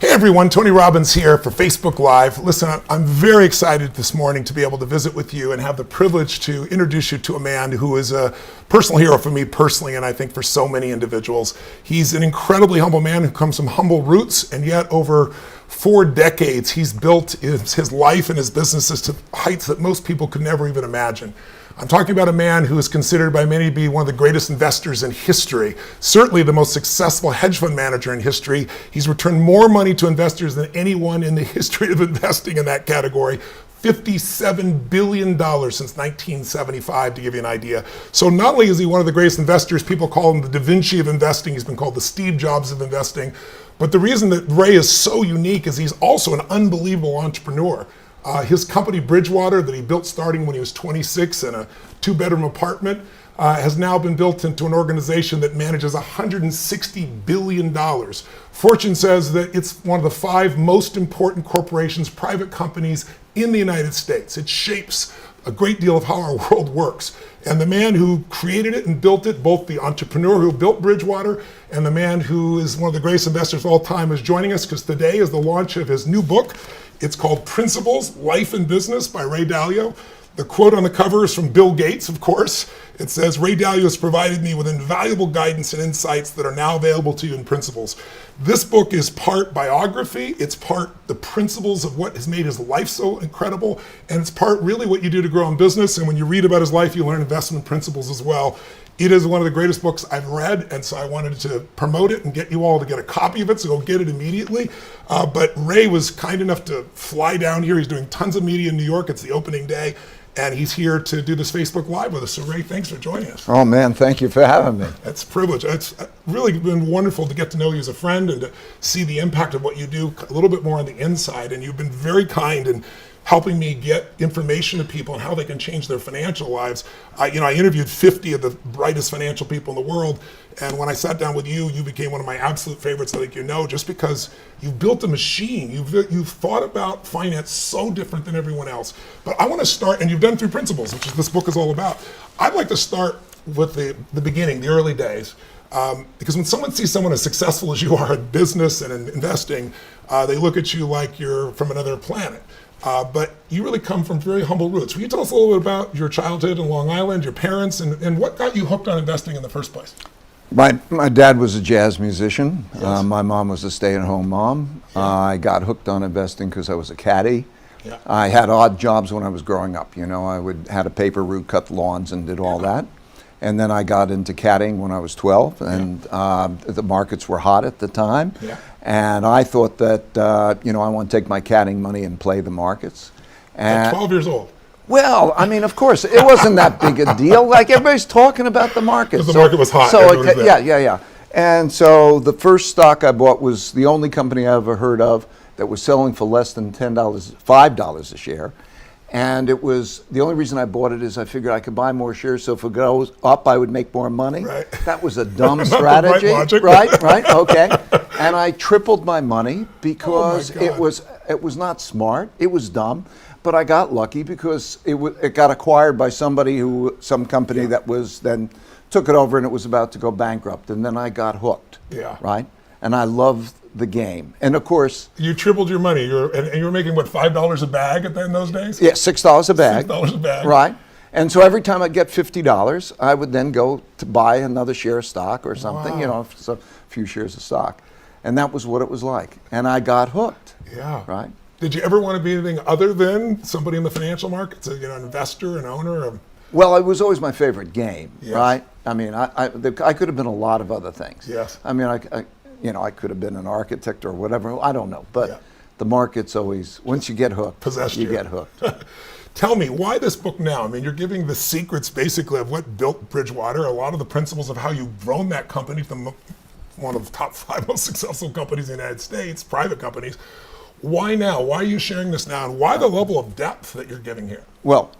Hey everyone, Tony Robbins here for Facebook Live. Listen, I'm very excited this morning to be able to visit with you and have the privilege to introduce you to a man who is a personal hero for me personally, and I think for so many individuals. He's an incredibly humble man who comes from humble roots, and yet over 4 decades he's built his life and his businesses to heights that most people could never even imagine. I'm talking about a man who is considered by many to be one of the greatest investors in history, certainly the most successful hedge fund manager in history. He's returned more money to investors than anyone in the history of investing in that category. $57 billion since 1975, to give you an idea. So not only is he one of the greatest investors, people call him the Da Vinci of investing, he's been called the Steve Jobs of investing, but the reason that Ray is so unique is he's also an unbelievable entrepreneur. His company, Bridgewater, that he built starting when he was 26 in a 2-bedroom apartment, has now been built into an organization that manages $160 billion. Fortune says that it's one of the 5 most important corporations, private companies in the United States. It shapes a great deal of how our world works. And the man who created it and built it, both the entrepreneur who built Bridgewater and the man who is one of the greatest investors of all time, is joining us because today is the launch of his new book. It's called Principles, Life and Business by Ray Dalio. The quote on the cover is from Bill Gates, of course. It says, Ray Dalio has provided me with invaluable guidance and insights that are now available to you in Principles. This book is part biography, it's part the principles of what has made his life so incredible, and it's part really what you do to grow in business. And when you read about his life, you learn investment principles as well. It is one of the greatest books I've read, and so I wanted to promote it and get you all to get a copy of it, so go get it immediately. But Ray was kind enough to fly down here. He's doing tons of media in New York. It's the opening day, and he's here to do this Facebook Live with us. So Ray, thanks for joining us. Oh man, thank you for having me. It's a privilege. It's really been wonderful to get to know you as a friend and to see the impact of what you do a little bit more on the inside, and you've been very kind and helping me get information to people on how they can change their financial lives. I interviewed 50 of the brightest financial people in the world, and when I sat down with you, you became one of my absolute favorites, I think you know, just because you've built a machine. You've thought about finance so different than everyone else. But I want to start, and you've done 3 principles, which is this book is all about. I'd like to start with the beginning, the early days. Because when someone sees someone as successful as you are in business and in investing, they look at you like you're from another planet. But you really come from very humble roots. Will you tell us a little bit about your childhood in Long Island, your parents, and what got you hooked on investing in the first place? My dad was a jazz musician. Yes. My mom was a stay-at-home mom. Yeah. I got hooked on investing because I was a caddy. Yeah. I had odd jobs when I was growing up. You know, had a paper route, cut lawns, and did all that. And then I got into caddying when I was 12, and the markets were hot at the time. Yeah. And I thought that, I want to take my caddying money and play the markets. At 12 years old. Well, I mean, of course, it wasn't that big a deal. Like, everybody's talking about the market. Because the market was hot. Yeah. And so the first stock I bought was the only company I ever heard of that was selling for less than $5 a share. And it was, the only reason I bought it is I figured I could buy more shares, so if it goes up, I would make more money. Right. That was a dumb strategy. Right logic. Right, okay. And I tripled my money because Oh my God. it was not smart, it was dumb, but I got lucky because it got acquired by some company that was then took it over and it was about to go bankrupt, and then I got hooked. Yeah. Right? And I loved the game. And of course, You tripled your money. And you were making, what, $5 a bag in those days? yeah, $6 a bag. $6 a bag. Right. And so every time I get $50, I would then go to buy another share of stock or something, Wow. so a few shares of stock. And that was what it was like. And I got hooked. Yeah. Right. Did you ever want to be anything other than somebody in the financial markets, an investor, an owner? Well, it was always my favorite game, Yes. right? I mean, I could have been a lot of other things. Yes. I mean, I could have been an architect or whatever. I don't know. But Yeah. the market's always, once you get hooked, Possessed you you. get hooked. Tell me, why this book now? I mean, you're giving the secrets basically of what built Bridgewater, a lot of the principles of how you've grown that company from one of the top 5 most successful companies in the United States, private companies. Why now? Why are you sharing this now? And why the level of depth that you're giving here? Well,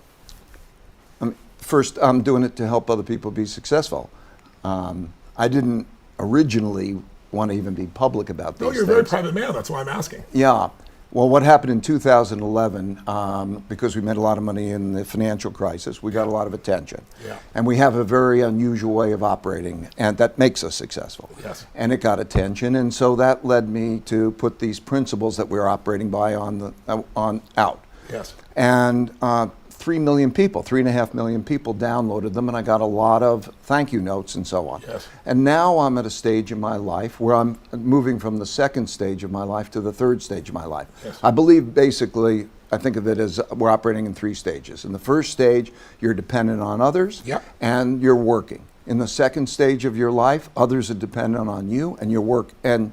first, I'm doing it to help other people be successful. I didn't originally want to even be public about these No, you're a things. very private man. That's why I'm asking. Yeah, Well, what happened in 2011, because we made a lot of money in the financial crisis, we got a lot of attention. Yeah. And we have a very unusual way of operating, and that makes us successful. Yes. And it got attention, and so that led me to put these principles that we're operating by on out. Yes. And 3 million people, 3.5 million people downloaded them, and I got a lot of thank you notes and so on. Yes. And now I'm at a stage in my life where I'm moving from the second stage of my life to the third stage of my life. Yes. I believe basically, I think of it as we're operating in 3 stages. In the first stage, you're dependent on others, Yep. and you're working. In the second stage of your life, others are dependent on you, and you're working.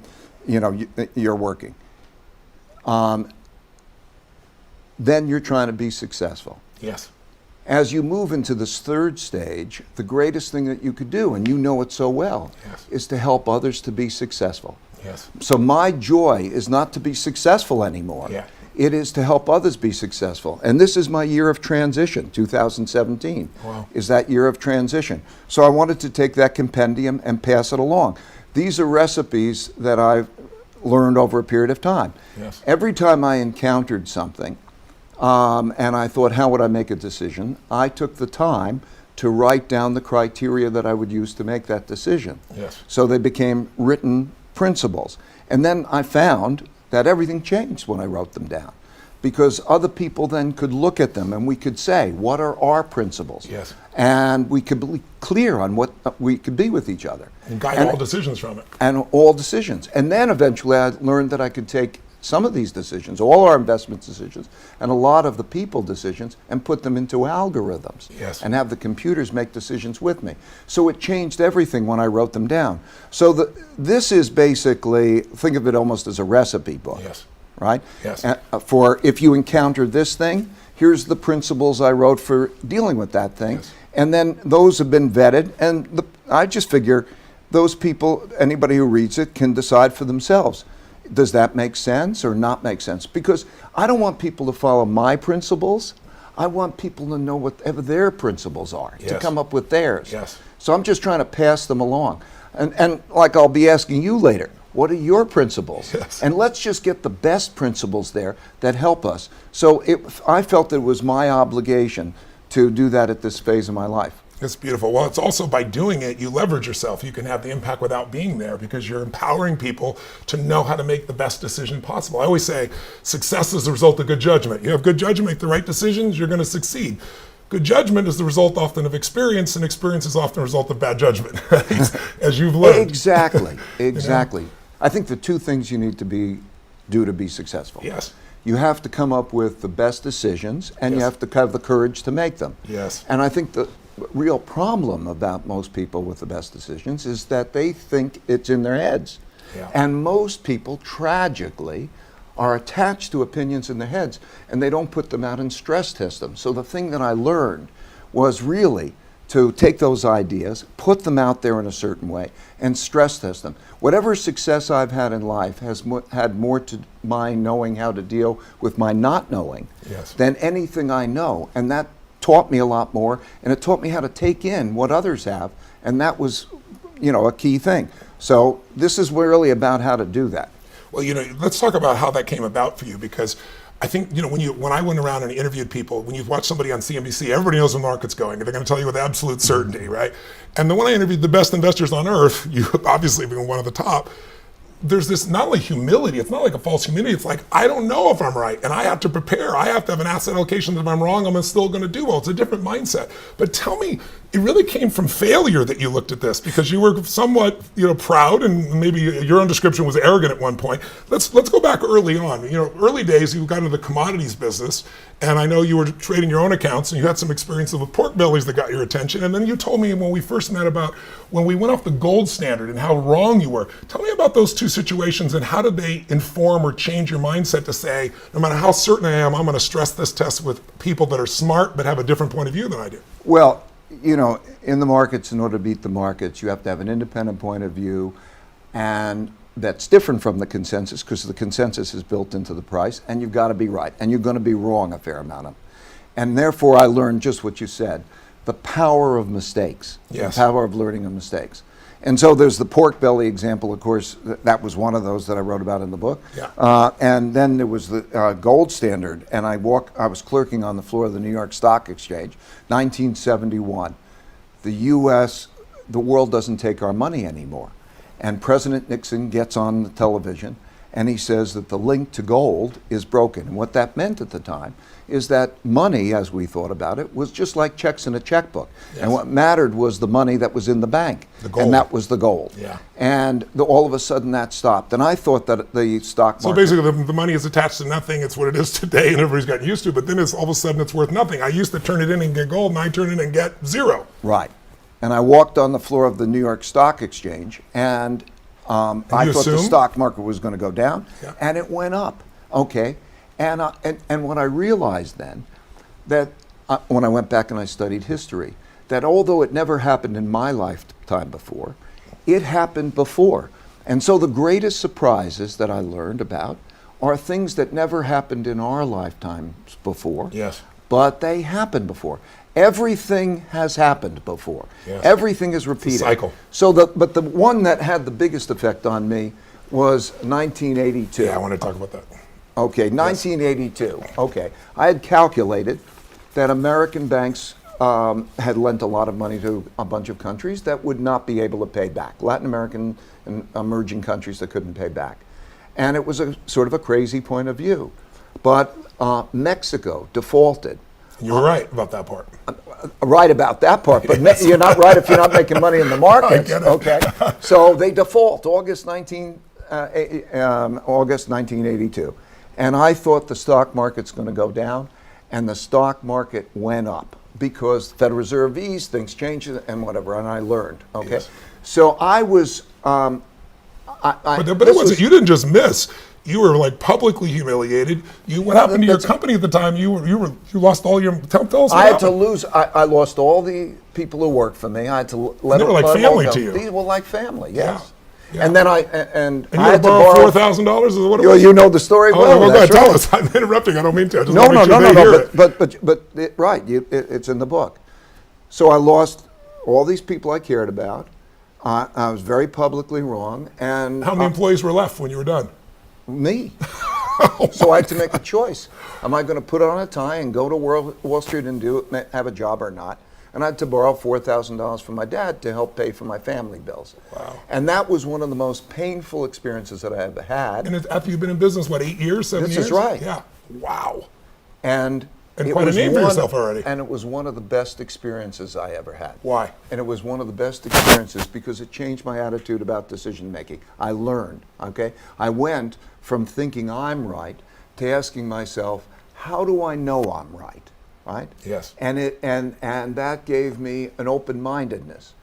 Then you're trying to be successful. Yes. As you move into this third stage, the greatest thing that you could do, and you know it so well, Yes. is to help others to be successful. Yes. So my joy is not to be successful anymore. Yeah. It is to help others be successful. And this is my year of transition, 2017 Wow. is that year of transition. So I wanted to take that compendium and pass it along. These are recipes that I've learned over a period of time. Yes. Every time I encountered something, and I thought, how would I make a decision? I took the time to write down the criteria that I would use to make that decision. Yes. So they became written principles. And then I found that everything changed when I wrote them down, because other people then could look at them and we could say, what are our principles? Yes. And we could be clear on what we could be with each other. And guide all decisions from it. And all decisions. And then eventually I learned that I could take some of these decisions, all our investment decisions, and a lot of the people decisions, and put them into algorithms. Yes. And have the computers make decisions with me. So it changed everything when I wrote them down. So this is basically, think of it almost as a recipe book. Yes. Right? Yes. For if you encounter this thing, here's the principles I wrote for dealing with that thing. Yes. And then those have been vetted, and I just figure those people, anybody who reads it, can decide for themselves. Does that make sense or not make sense? Because I don't want people to follow my principles. I want people to know whatever their principles are, to Yes. come up with theirs. Yes. So I'm just trying to pass them along. And like I'll be asking you later, what are your principles? Yes. And let's just get the best principles there that help us. So I felt it was my obligation to do that at this phase of my life. It's beautiful. Well, it's also by doing it, you leverage yourself. You can have the impact without being there because you're empowering people to know how to make the best decision possible. I always say success is the result of good judgment. You have good judgment, make the right decisions, you're going to succeed. Good judgment is the result often of experience, and experience is often a result of bad judgment, right? As you've learned. Exactly, exactly. I think the 2 things you need to do to be successful. Yes. You have to come up with the best decisions, and you Yes. have to have the courage to make them. Yes. And I think the real problem about most people with the best decisions is that they think it's in their heads. Yeah. And most people, tragically, are attached to opinions in their heads, and they don't put them out and stress test them. So the thing that I learned was really to take those ideas, put them out there in a certain way, and stress test them. Whatever success I've had in life has had more to my knowing how to deal with my not knowing Yes. than anything I know. And that taught me a lot more, and it taught me how to take in what others have, and that was, a key thing. So this is really about how to do that. Well, let's talk about how that came about for you, because I think, when I went around and interviewed people, when you watch somebody on CNBC, everybody knows the market's going, and they're going to tell you with absolute certainty, right? And then when I interviewed the best investors on earth, you obviously being one of the top, there's this not only humility, it's not like a false humility, it's like, I don't know if I'm right, and I have to prepare. I have to have an asset allocation that if I'm wrong, I'm still going to do well. It's a different mindset. But tell me, it really came from failure that you looked at this, because you were somewhat, proud, and maybe your own description was arrogant at one point. Let's go back early on. Early days, you got into the commodities business, and I know you were trading your own accounts, and you had some experience with pork bellies that got your attention. And then you told me when we first met about when we went off the gold standard and how wrong you were. Tell me about those 2 situations, and how did they inform or change your mindset to say, no matter how certain I am, I'm going to stress this test with people that are smart but have a different point of view than I do? Well, in the markets, in order to beat the markets, you have to have an independent point of view, and that's different from the consensus, because the consensus is built into the price, and you've got to be right, and you're going to be wrong a fair amount of. And therefore, I learned just what you said, the power of mistakes, Yes. the power of learning of mistakes. And so there's the pork belly example, of course. That was one of those that I wrote about in the book. Yeah. And then there was the gold standard. And I was clerking on the floor of the New York Stock Exchange, 1971. The U.S., the world doesn't take our money anymore. And President Nixon gets on the television and he says that the link to gold is broken. And what that meant at the time is that money, as we thought about it, was just like checks in a checkbook. Yes. And what mattered was the money that was in the bank. The gold. And that was the gold. Yeah. And all of a sudden that stopped. And I thought that the stock market... So basically the money is attached to nothing. It's what it is today and everybody's gotten used to it. But then all of a sudden it's worth nothing. I used to turn it in and get gold, and I turn it in and get zero. Right. And I walked on the floor of the New York Stock Exchange, and I thought the stock market was going to go down, Yeah. and it went up. Okay. And what I realized then, that when I went back and I studied history, that although it never happened in my lifetime before, it happened before. And so the greatest surprises that I learned about are things that never happened in our lifetimes before, Yes. but they happened before. Everything has happened before. Yes. Everything is repeated. cycle. So but the one that had the biggest effect on me was 1982. Yeah, I want to talk about that. Okay, 1982. Okay, I had calculated that American banks had lent a lot of money to a bunch of countries that would not be able to pay back. Latin American and emerging countries that couldn't pay back. And it was a sort of a crazy point of view. But Mexico defaulted. You were right about that part. Right about that part, but you're not right if you're not making money in the markets. I get it. Okay, so they default August 1982, and I thought the stock market's going to go down, and the stock market went up because the Federal Reserve eased, things changed, and whatever, and I learned. Okay, Yes. so I was. But it wasn't. You didn't just miss. You were like publicly humiliated. What happened to your company at the time? You lost all your. Tell us. I had to lose. I lost all the people who worked for me. I had to let they were like family to you. These were like family. Yes. Yeah. And then I you had to borrow $4,000. Is what it was? You know the story well. Well, That's go ahead, right. tell us. I'm interrupting. I don't mean to. I just No, want to make sure they hear it. but right. It's in the book. So I lost all these people I cared about. I was very publicly wrong. And How many employees were left when you were done? me. So I had to make a choice. Am I going to put on a tie and go to Wall Street and have a job or not? And I had to borrow $4,000 from my dad to help pay for my family bills. Wow. And that was one of the most painful experiences that I ever had. And after you've been in business, what, 8 years, 7 years? This is right. Yeah. Wow. And it quite a was name for yourself already. And it was one of the best experiences I ever had. Why? And it was one of the best experiences because it changed my attitude about decision making. I learned, okay? I went from thinking I'm right to asking myself, how do I know I'm right? Right? Yes. And that gave me an open-mindedness.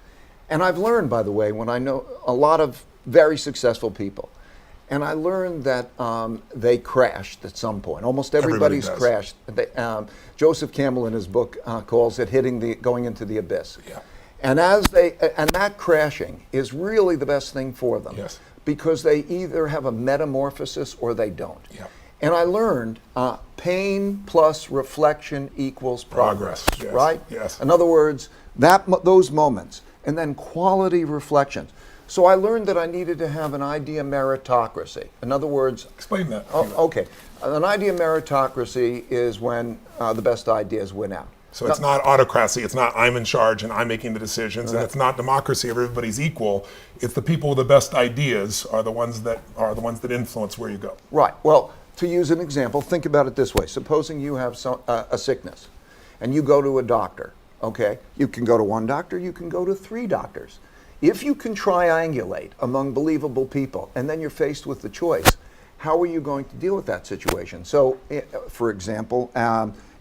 And I've learned, by the way, when I know a lot of very successful people, and I learned that they crashed at some point. Almost everybody's crashed. Joseph Campbell in his book calls it going into the abyss. Yeah. And that crashing is really the best thing for them. Yes. Because they either have a metamorphosis or they don't. Yeah. And I learned pain plus reflection equals progress. Yes. Right? Yes. In other words, those moments, and then quality reflections. So I learned that I needed to have an idea meritocracy. In other words, Explain that. okay, an idea meritocracy is when the best ideas win out. So it's not autocracy. It's not I'm in charge and I'm making the decisions, and it's not democracy. Everybody's equal. It's the people with the best ideas are the ones that influence where you go. Right. Well, to use an example, think about it this way. Supposing you have a sickness, and you go to a doctor. Okay, you can go to one doctor. You can go to 3 doctors. If you can triangulate among believable people, and then you're faced with the choice, how are you going to deal with that situation? So, for example,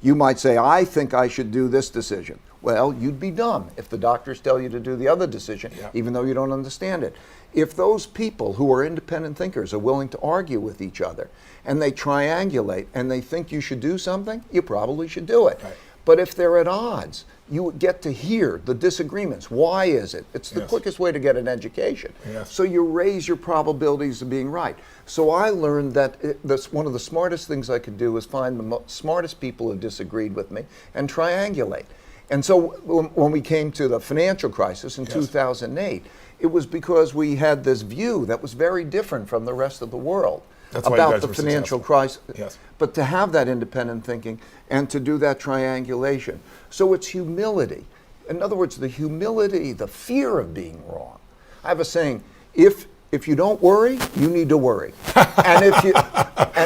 you might say, I think I should do this decision. Well, you'd be dumb if the doctors tell you to do the other decision, even though you don't understand it. If those people who are independent thinkers are willing to argue with each other, and they triangulate, and they think you should do something, you probably should do it. Right. But if they're at odds, you get to hear the disagreements. Why is it? It's the quickest way to get an education. Yes. So you raise your probabilities of being right. So I learned that that's one of the smartest things I could do is find the smartest people who disagreed with me and triangulate. And so when we came to the financial crisis in 2008, it was because we had this view that was very different from the rest of the world about the financial crisis. Yes. But to have that independent thinking and to do that triangulation. So it's humility. In other words, the humility, the fear of being wrong. I have a saying, if you don't worry, you need to worry. And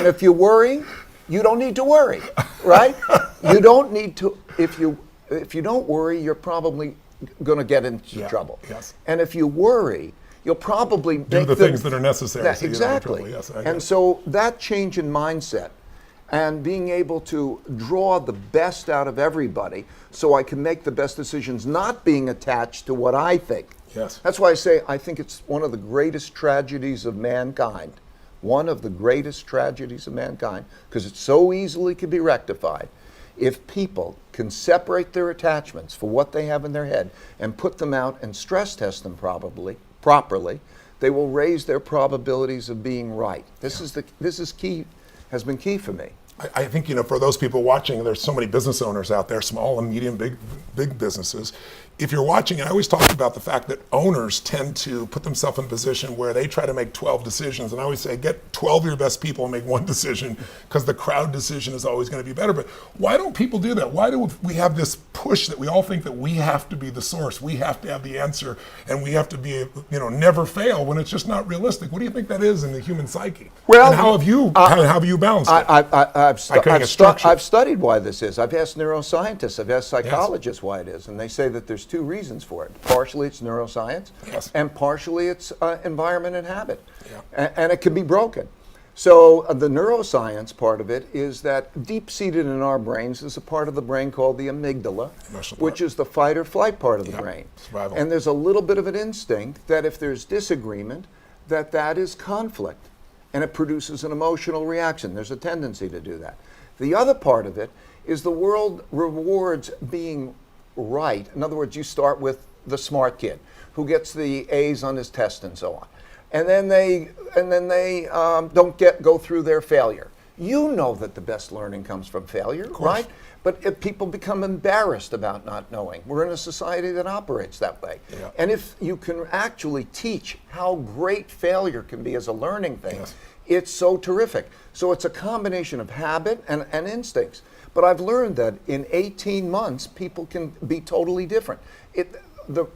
if you worry, you don't need to worry, right? You don't need to, if you don't worry, you're probably going to get into trouble. Yes. And if you worry, you'll probably do the things that are necessary. So exactly. Yes, and so that change in mindset and being able to draw the best out of everybody so I can make the best decisions, not being attached to what I think. Yes. That's why I say I think it's one of the greatest tragedies of mankind. One of the greatest tragedies of mankind, because it so easily can be rectified. If people can separate their attachments for what they have in their head and put them out and stress test them properly, they will raise their probabilities of being right. This is key, has been key for me. I think, for those people watching, there's so many business owners out there, small and medium, big businesses. If you're watching, I always talk about the fact that owners tend to put themselves in a position where they try to make 12 decisions. And I always say, get 12 of your best people and make one decision, because the crowd decision is always going to be better. But why don't people do that? Why do we have this push that we all think that we have to be the source, we have to have the answer, and we have to be, never fail, when it's just not realistic? What do you think that is in the human psyche? Well, and how have you balanced it? I've studied why this is. I've asked neuroscientists, I've asked psychologists why it is, and they say that there's two reasons for it. Partially it's neuroscience, and partially it's environment and habit. And it can be broken. So the neuroscience part of it is that deep-seated in our brains is a part of the brain called the amygdala, which is the fight or flight part of the brain. Survival. And there's a little bit of an instinct that if there's disagreement, that is conflict. And it produces an emotional reaction. There's a tendency to do that. The other part of it is the world rewards being right. In other words, you start with the smart kid who gets the A's on his test and so on. And then they don't go through their failure. You know that the best learning comes from failure, right? But if people become embarrassed about not knowing, we're in a society that operates that way. And if you can actually teach how great failure can be as a learning thing, it's so terrific. So it's a combination of habit and instincts. But I've learned that in 18 months, people can be totally different.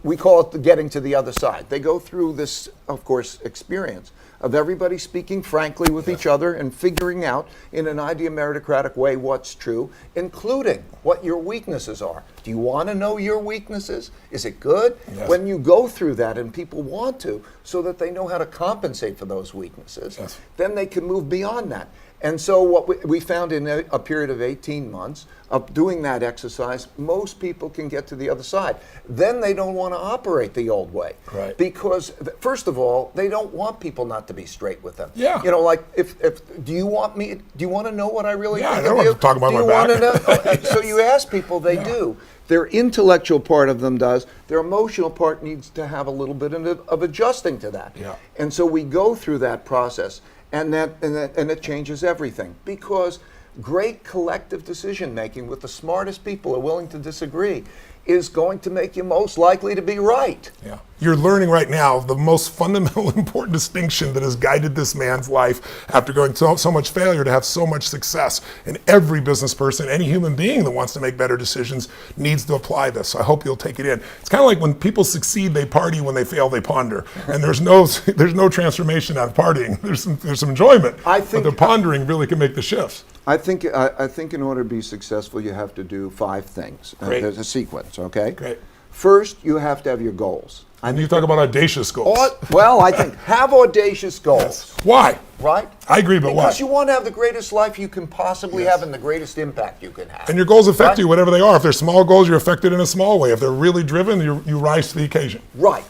We call it the getting to the other side. They go through this, of course, experience of everybody speaking frankly with each other and figuring out in an idea meritocratic way what's true, including what your weaknesses are. Do you want to know your weaknesses? Is it good? When you go through that, and people want to, so that they know how to compensate for those weaknesses, then they can move beyond that. And so what we found in a period of 18 months of doing that exercise, most people can get to the other side. Then they don't want to operate the old way. Right. Because, first of all, they don't want people not to be straight with them. Yeah. Like, if do you want to know what I really think I of don't you? want to talk about do you my back. Want to know? So you ask people, they do. Their intellectual part of them does. Their emotional part needs to have a little bit of adjusting to that. And so we go through that process. And it changes everything, because great collective decision making with the smartest people who are willing to disagree is going to make you most likely to be right. You're learning right now the most fundamental important distinction that has guided this man's life after going so much failure to have so much success. And every business person, any human being that wants to make better decisions needs to apply this. So I hope you'll take it in. It's kind of like when people succeed, they party. When they fail, they ponder. And there's no transformation out of partying. There's some enjoyment. But the pondering really can make the shifts. I think in order to be successful, you have to do 5 things. There's a sequence, okay? Great. First, you have to have your goals. And you talk about audacious goals. Well, I think have audacious goals. Why? Right? I agree, but why? Because you want to have the greatest life you can possibly have and the greatest impact you can have. And your goals affect you, whatever they are. If they're small goals, you're affected in a small way. If they're really driven, you rise to the occasion. Right.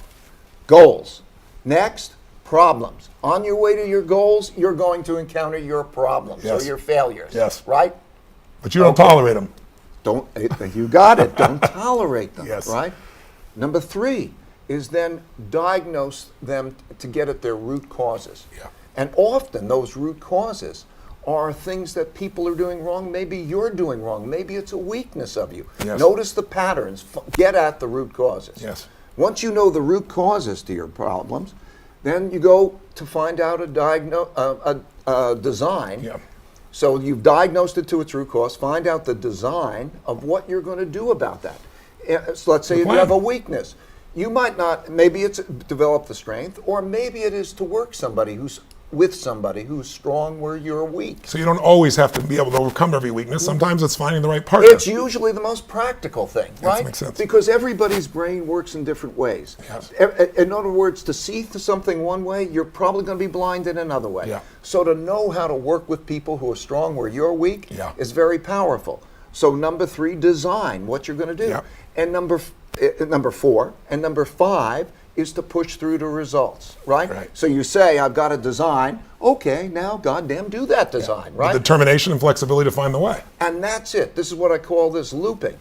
Goals. Next, problems. On your way to your goals, you're going to encounter your problems or your failures. Right? But you don't tolerate them. You got it. Don't tolerate them. Yes. Right? Number 3 is then diagnose them to get at their root causes. And often those root causes are things that people are doing wrong. Maybe you're doing wrong. Maybe it's a weakness of you. Yes. Notice the patterns. Get at the root causes. Yes. Once you know the root causes to your problems, then you go to find out a design. Yeah. So you've diagnosed it to its root cause. Find out the design of what you're going to do about that. So let's say you have a weakness. You might not, maybe it's develop the strength, or maybe it is to work with somebody who's strong where you're weak. So you don't always have to be able to overcome every weakness. Sometimes it's finding the right partner. It's usually the most practical thing, right? That makes sense. Because everybody's brain works in different ways. Yes. In other words, to see something one way, you're probably going to be blind in another way. Yeah. So to know how to work with people who are strong where you're weak is very powerful. So number 3, design what you're going to do. Yeah. And number 4 and number 5 is to push through to results, right? So you say, I've got a design. Okay, now goddamn do that design, right? The determination and flexibility to find the way. And that's it. This is what I call this looping.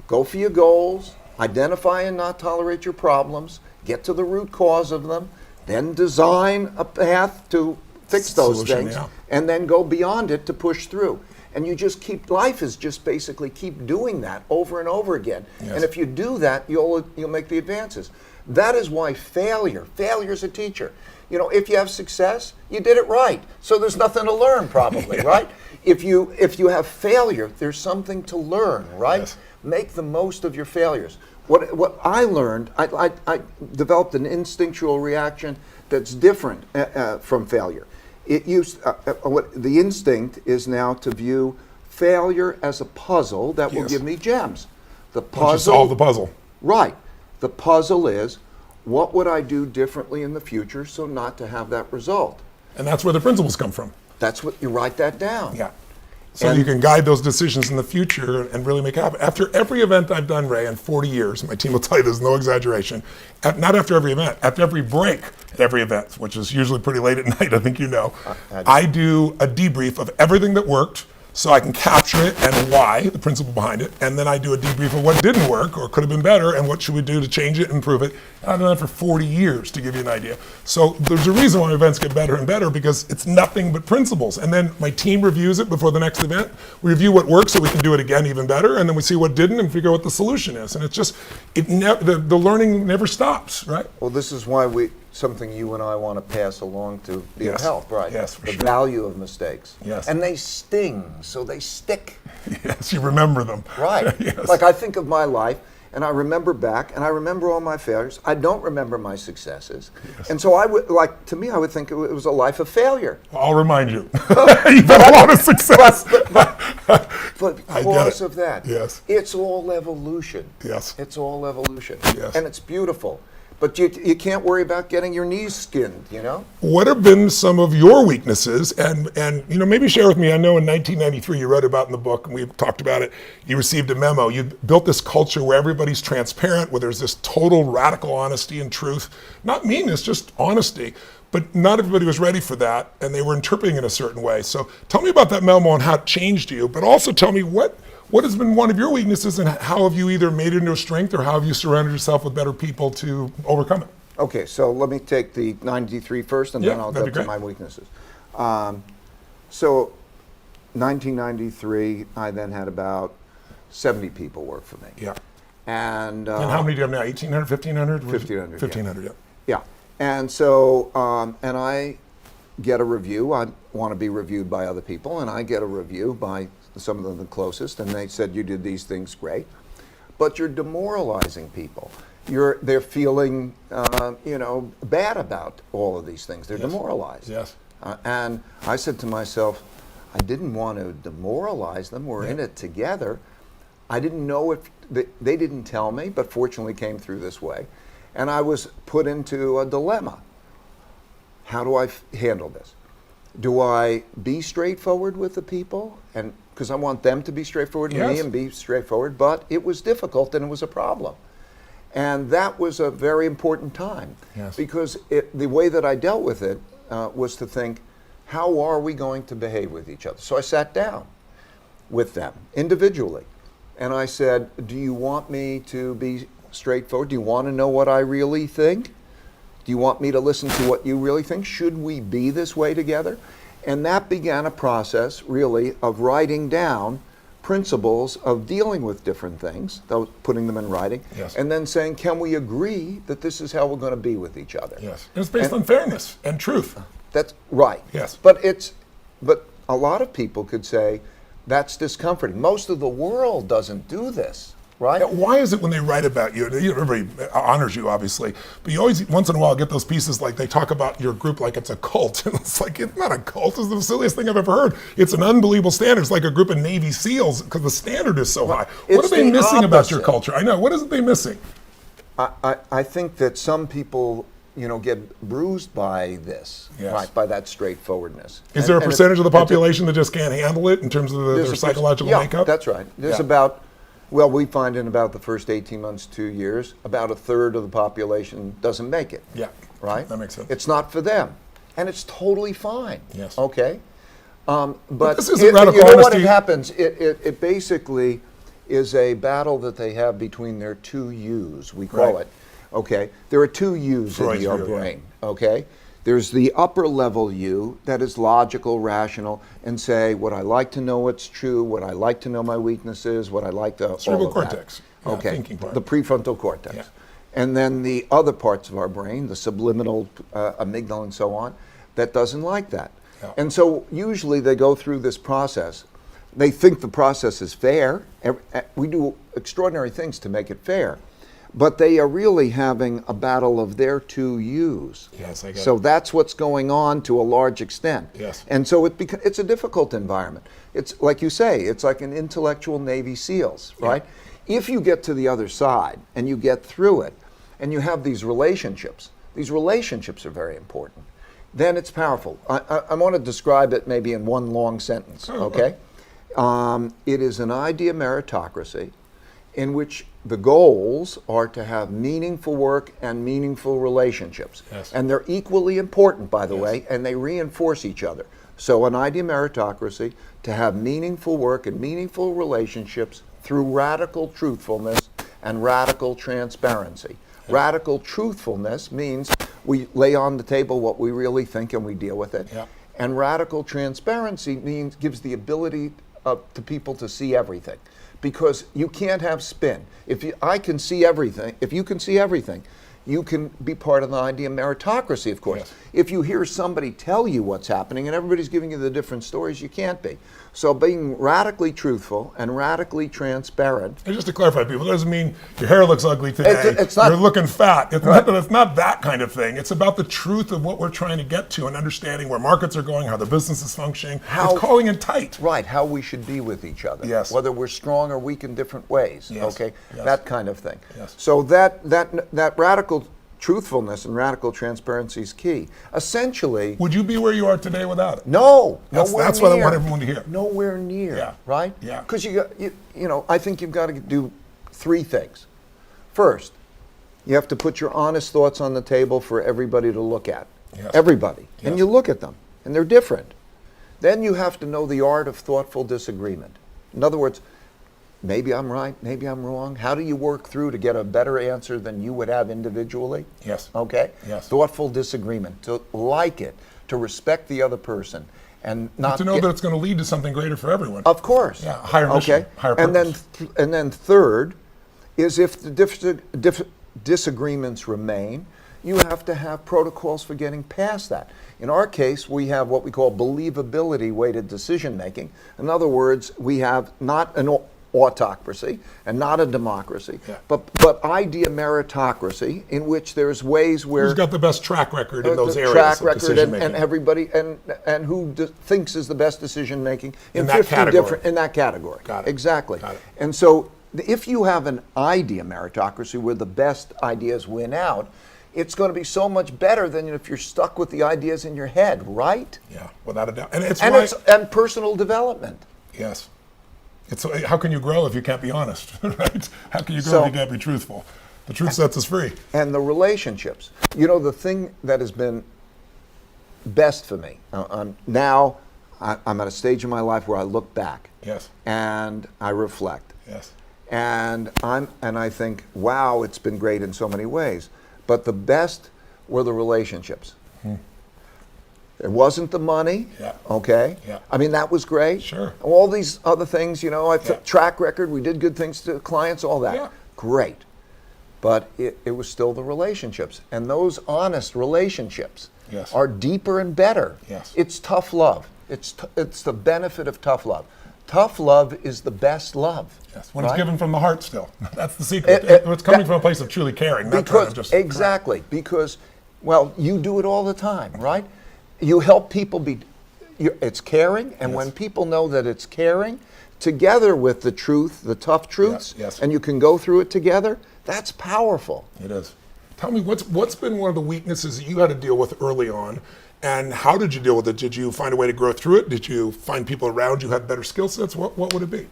Go for your goals, identify and not tolerate your problems, get to the root cause of them, then design a path to fix those things, and then go beyond it to push through. And you just life is just basically keep doing that over and over again. Yes. And if you do that, you'll make the advances. That is why failure is a teacher. You know, if you have success, you did it right. So there's nothing to learn probably, right? If you have failure, there's something to learn, right? Yes. Make the most of your failures. What I learned, I developed an instinctual reaction that's different from failure. The instinct is now to view failure as a puzzle that will give me gems. The puzzle. Once you solve the puzzle. Right. The puzzle is, what would I do differently in the future so not to have that result? And that's where the principles come from. That's what you write that down. Yeah. So you can guide those decisions in the future and really make it happen. After every event I've done, Ray, in 40 years, my team will tell you there's no exaggeration, not after every event, after every break at every event, which is usually pretty late at night, I think you know, I do a debrief of everything that worked so I can capture it and why, the principle behind it, and then I do a debrief of what didn't work or could have been better and what should we do to change it and improve it. I've done that for 40 years, to give you an idea. So there's a reason why events get better and better, because it's nothing but principles. And then my team reviews it before the next event. We review what worked so we can do it again even better, and then we see what didn't and figure out what the solution is. And it's just, the learning never stops, right? Well, this is why something you and I want to pass along to your help, right? Yes, for the sure. value of mistakes. Yes. And they sting, so they stick. Yes, you remember them. Right. Yes. Like I think of my life, and I remember back, and I remember all my failures. I don't remember my successes. Yes. And so I would think it was a life of failure. I'll remind you. You've had a lot of success. But because of that, yes, it's all evolution. Yes. It's all evolution. Yes. And it's beautiful. But you can't worry about getting your knees skinned, you know? What have been some of your weaknesses? And you know, maybe share with me, I know in 1993 you wrote about in the book, and we talked about it, you received a memo. You built this culture where everybody's transparent, where there's this total radical honesty and truth. Not meanness, just honesty. But not everybody was ready for that, and they were interpreting it in a certain way. So tell me about that memo and how it changed you, but also tell me what has been one of your weaknesses, and how have you either made it into a strength, or how have you surrounded yourself with better people to overcome it? Okay, so let me take the 93 first, and then I'll go to my weaknesses. So 1993, I then had about 70 people work for me. Yeah. And how many do you have now? 1,800, 1,500? 1,500. 1,500, yeah. Yeah. And so, and I get a review. I want to be reviewed by other people, and I get a review by some of them the closest, and they said, you did these things great, but you're demoralizing people. They're feeling, bad about all of these things. They're demoralized. Yes. And I said to myself, I didn't want to demoralize them. We're in it together. I didn't know if they didn't tell me, but fortunately came through this way. And I was put into a dilemma. How do I handle this? Do I be straightforward with the people? And because I want them to be straightforward with me and be straightforward, but it was difficult and it was a problem. And that was a very important time. Yes. Because the way that I dealt with it was to think, how are we going to behave with each other? So I sat down with them individually. And I said, do you want me to be straightforward? Do you want to know what I really think? Do you want me to listen to what you really think? Should we be this way together? And that began a process, really, of writing down principles of dealing with different things, putting them in writing, Yes. and then saying, can we agree that this is how we're going to be with each other? Yes. And it's based on fairness and truth. That's right. Yes. But a lot of people could say that's discomforting. Most of the world doesn't do this, right? Now, why is it when they write about you, everybody honors you, obviously, but you always, once in a while, get those pieces like they talk about your group like it's a cult. And it's like, it's not a cult. It's the silliest thing I've ever heard. It's an unbelievable standard. It's like a group of Navy SEALs because the standard is so high. What are they missing about your culture? I know. What is it they missing? I think that some people, get bruised by this, Yes. right? By that straightforwardness. Is there a percentage of the population that just can't handle it in terms of their psychological makeup? That's right. There's we find in about the first 18 months, 2 years, about a third of the population doesn't make it. Yeah. Right? That makes sense. It's not for them. And it's totally fine. Yes. Okay? But this isn't radical you know what honesty. happens? It basically is a battle that they have between their two yous, we call Right. it. Okay? There are two yous Freud's in your view, yeah. brain. Okay? There's the upper level you that is logical, rational, and say, what I like to know what's true, what I like to know my weaknesses, what I like to Cerebral all of that. cortex. Yeah, Okay, thinking part. the prefrontal cortex. Yeah. And then the other parts of our brain, the subliminal amygdala and so on, that doesn't like that. Yeah. And so usually they go through this process. They think the process is fair. We do extraordinary things to make it fair. But they are really having a battle of their two yous. Yes, I get So it. that's what's going on to a large extent. Yes. And so it's a difficult environment. It's like you say, it's like an intellectual Navy SEALs, right? If you get to the other side and you get through it and you have these relationships are very important, then it's powerful. I want to describe it maybe in one long sentence, okay? It is an idea meritocracy in which the goals are to have meaningful work and meaningful relationships. Yes. And they're equally important, by the Yes. way, and they reinforce each other. So an idea meritocracy, to have meaningful work and meaningful relationships through radical truthfulness and radical transparency. Yeah. Radical truthfulness means we lay on the table what we really think and we deal with it. Yeah. And radical transparency gives the ability to people to see everything. Because you can't have spin. If you can see everything, you can be part of the idea of meritocracy, of course. Yes. If you hear somebody tell you what's happening and everybody's giving you the different stories, you can't be. So being radically truthful and radically transparent. And just to clarify, people, it doesn't mean your hair looks ugly today. It's not, you're looking fat. It's not that kind of thing. It's about the truth of what we're trying to get to and understanding where markets are going, how the business is functioning. It's calling it tight. Right, how we should be with each other. Yes. Whether we're strong or weak in different ways. Yes. Okay, Yes. that kind of thing. Yes. So that radical truthfulness and radical transparency is key. Essentially, Would you be where you are today without it? no, That's nowhere what I near. want everyone to hear. Nowhere near. Yeah. Right? Yeah. Because I think you've got to do three things. First, you have to put your honest thoughts on the table for everybody to look at. Yes. Everybody. Yes. And you look at them, and they're different. Then you have to know the art of thoughtful disagreement. In other words, maybe I'm right, maybe I'm wrong. How do you work through to get a better answer than you would have individually? Yes. Okay? Yes. Thoughtful disagreement, to like it, to respect the other person, and not To know that it's going to lead to something greater for everyone. Of course. Yeah, higher mission, higher purpose. And then third is if the disagreements remain, you have to have protocols for getting past that. In our case, we have what we call believability weighted decision making. In other words, we have not an autocracy and not a democracy, Yeah. but idea meritocracy, in which there's ways where Who's got the best track record in those the areas track of record decision-making? and everybody and who thinks is the best decision making In that category. in that category. Got it. Exactly. Got it. And so if you have an idea meritocracy where the best ideas win out, it's going to be so much better than if you're stuck with the ideas in your head, right? Yeah, without a doubt. And it's And why, and personal development. yes. It's how can you grow if you can't be honest, right? How can you grow So- if you can't be truthful? The truth sets us free. And the relationships. The thing that has been best for me, now I'm at a stage in my life where I look back. Yes. And I reflect. Yes. And I think, wow, it's been great in so many ways. But the best were the relationships. Now, I'm at a stage in my life where I look back. And I think, wow, it's been great in so many ways. But the best were the relationships. Now, It wasn't the money. Yeah. Okay. Yeah. I mean, that was great. Sure. All these other things, Yeah. track record, we did good things to clients, all that. Yeah. Great. But it was still the relationships. And those honest relationships Yes. are deeper and better. Yes. It's tough love. It's the benefit of tough love. Tough love is the best love. Yes, when right? it's given from the heart still. That's the secret. It's coming from a place of truly caring, not trying to just... Exactly, because, well, you do it all the time, right? You help people it's caring, and Yes. when people know that it's caring, together with the truth, the tough truths, Yes. and you can go through it together, that's powerful. It is. Tell me, what's been one of the weaknesses that you had to deal with early on, and how did you deal with it? Did you find a way to grow through it? Did you find people around you who had better skill sets? What would it be?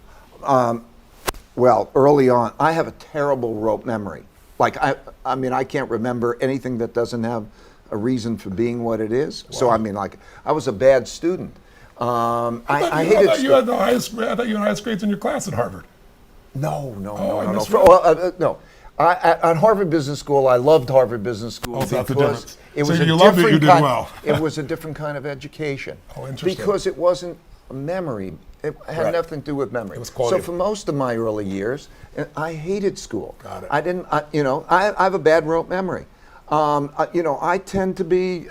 Well, early on, I have a terrible rote memory. Like, I mean, I can't remember anything that doesn't have a reason for being what it is. Wow. So, I mean, like, I was a bad student. I hated I thought you had highest grades in your class at Harvard. No. At Harvard Business School, I loved Harvard Business School. Oh, that's the because difference. It So was you a loved it, you different did kind, well. It was a different kind of education. Oh, interesting. Because it wasn't a memory. It had Right. nothing to do with memory. It was quality. So for most of my early years, I hated school. Got it. I didn't, I have a bad rote memory. I tend to be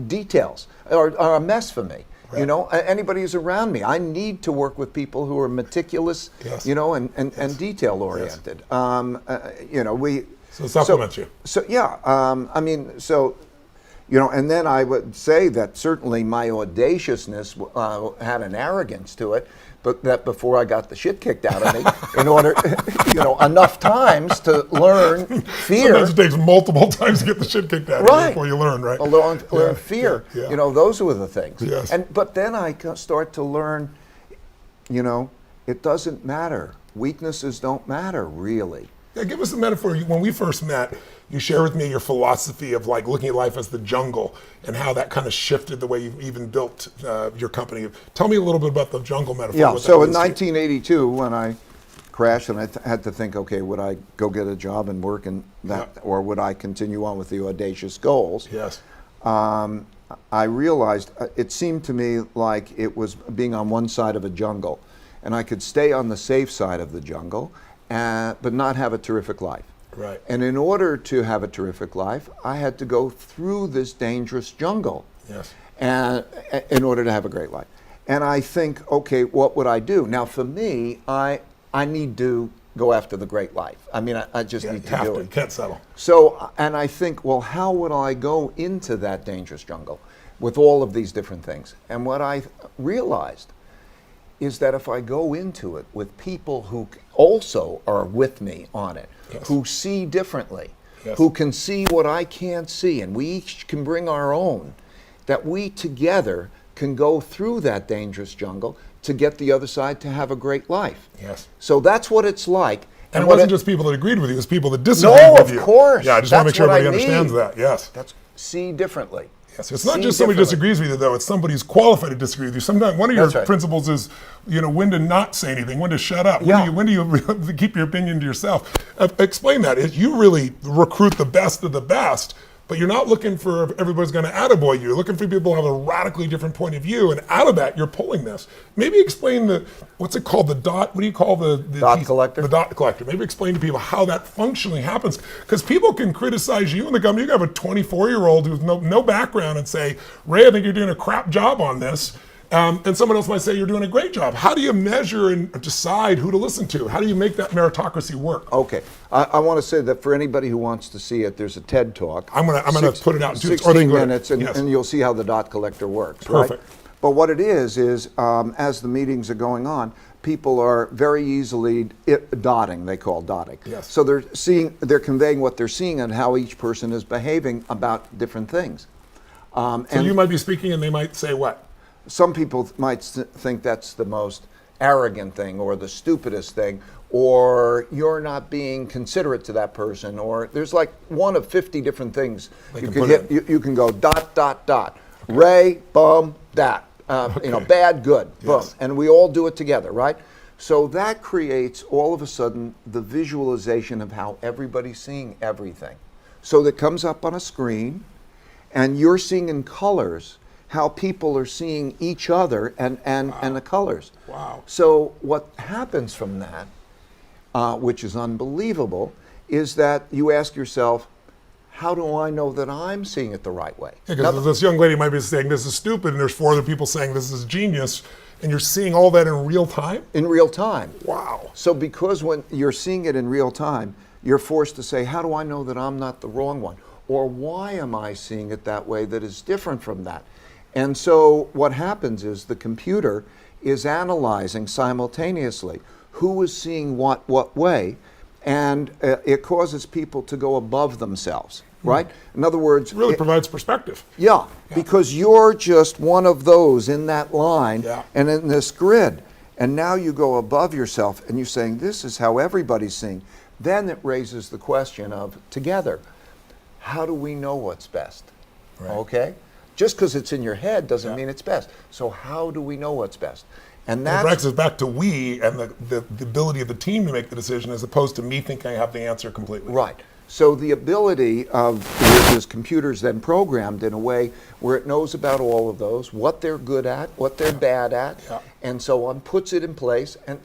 details are a mess for me. Right. Anybody who's around me, I need to work with people who are meticulous, Yes. and detail oriented. So it supplements you. So yeah, and then I would say that certainly my audaciousness had an arrogance to it, but that before I got the shit kicked out of me, in order, enough times to learn fear. Sometimes it takes multiple times to get the shit kicked out of you before you learn, right? Learn fear. Yeah. Those were the things. Yes. But then I start to learn, it doesn't matter. Weaknesses don't matter, really. Yeah, give us a metaphor. When we first met, you shared with me your philosophy of like looking at life as the jungle and how that kind of shifted the way you even built your company. Tell me a little bit about the jungle metaphor. Yeah, so in means to you. 1982, when I crashed and I had to think, okay, would I go get a job and work in that, or would I continue on with the audacious goals? Yes. I realized it seemed to me like it was being on one side of a jungle, and I could stay on the safe side of the jungle, but not have a terrific life. Right. And in order to have a terrific life, I had to go through this dangerous jungle. Yes. And in order to have a great life. And I think, okay, what would I do? Now, for me, I need to go after the great life. I mean, I just need to do it. You can't settle. So, and I think, well, how would I go into that dangerous jungle with all of these different things? And what I realized is that if I go into it with people who also are with me on it, Yes. who see differently, Yes. who can see what I can't see, and we each can bring our own, that we together can go through that dangerous jungle to get the other side to have a great life. Yes. So that's what it's like. And it wasn't just people that agreed with you, it was people that disagreed No, with of you. course. Yeah, I just want to make That's sure what I everybody understands need. that. Yes. That's see differently. Yes, it's not See just somebody differently. disagrees with you, though. It's somebody who's qualified to disagree with you. Sometimes one of your That's right. principles is, when to not say anything, when to shut up, Yeah. when do you keep your opinion to yourself. Explain that. You really recruit the best of the best, but you're not looking for everybody's going to attaboy you. You're looking for people who have a radically different point of view, and out of that, you're pulling this. Maybe explain what's it called? The dot. What do you call the Dot collector? The dot collector. Maybe explain to people how that functionally happens, because people can criticize you in the company. You can have a 24-year-old who's no background and say, "Ray, I think you're doing a crap job on this." And someone else might say you're doing a great job. How do you measure and decide who to listen to? How do you make that meritocracy work? Okay, I want to say that for anybody who wants to see it, there's a TED Talk. I'm gonna put it out in 16 minutes, and, Yes. and you'll see how the dot collector works. Perfect. Right? But what it is as the meetings are going on, people are very easily dotting. They call dotting. Yes. So they're conveying what they're seeing and how each person is behaving about different things. So you might be speaking, and they might say what? Some people might think that's the most arrogant thing or the stupidest thing, or you're not being considerate to that person, or there's like one of 50 different things you can hit. You can go dot, dot, dot. Ray, bum, that. Bad, good, boom. Yes. And we all do it together, right? So that creates all of a sudden the visualization of how everybody's seeing everything. So that comes up on a screen, and you're seeing in colors how people are seeing each other and the colors. Wow. So what happens from that, which is unbelievable, is that you ask yourself, how do I know that I'm seeing it the right way? Because this young lady might be saying this is stupid, and there's 4 other people saying this is genius, and you're seeing all that in real time? In real time. Wow. So because when you're seeing it in real time, you're forced to say, how do I know that I'm not the wrong one? Or why am I seeing it that way that is different from that? And so what happens is the computer is analyzing simultaneously who is seeing what way, and it causes people to go above themselves, right? In other words, It really provides perspective. yeah, because you're just one of those in that line and in this grid. And now you go above yourself and you're saying, this is how everybody's seeing. Then it raises the question of, together, how do we know what's best? Right. Okay? Just because it's in your head doesn't mean it's best. So how do we know what's best? And It that's brings us back to we and the ability of the team to make the decision as opposed to me thinking I have the answer completely. right. So the ability of this computer's then programmed in a way where it knows about all of those, what they're good at, what they're bad at, and so on, puts it in place and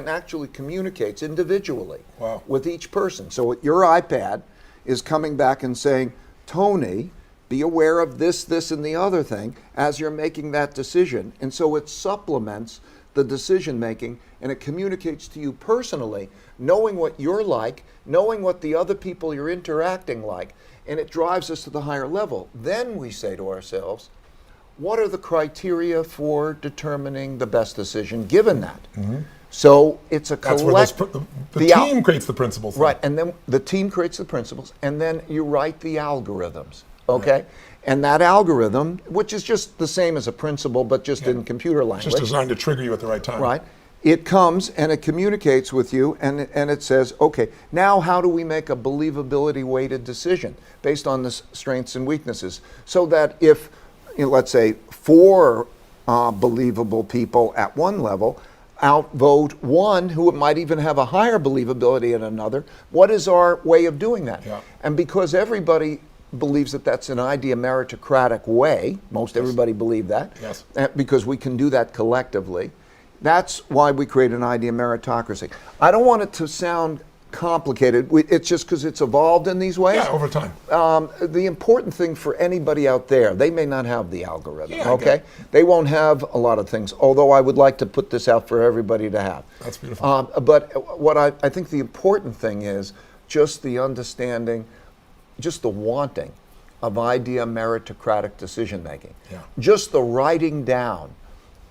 actually communicates individually with each person. So your iPad is coming back and saying, Tony, be aware of this, this, and the other thing as you're making that decision. And so it supplements the decision making and it communicates to you personally, knowing what you're like, knowing what the other people you're interacting like, and it drives us to the higher level. Then we say to ourselves, what are the criteria for determining the best decision given that? So it's a collective. The team creates the principles. Right, and then the team creates the principles, and then you write the algorithms, okay? And that algorithm, which is just the same as a principle, but just in computer language. Just designed to trigger you at the right time. Right. It comes and it communicates with you, and it says, okay, now how do we make a believability weighted decision based on the strengths and weaknesses? So that if, let's say, 4 believable people at one level outvote one who might even have a higher believability in another, what is our way of doing that? And because everybody believes that that's an idea meritocratic way, most everybody believe that, because we can do that collectively, that's why we create an idea meritocracy. I don't want it to sound complicated. It's just because it's evolved in these ways. Yeah, over time. The important thing for anybody out there, they may not have the algorithm, okay? They won't have a lot of things, although I would like to put this out for everybody to have. That's beautiful. But what I think the important thing is just the understanding, just the wanting of idea meritocratic decision making. Just the writing down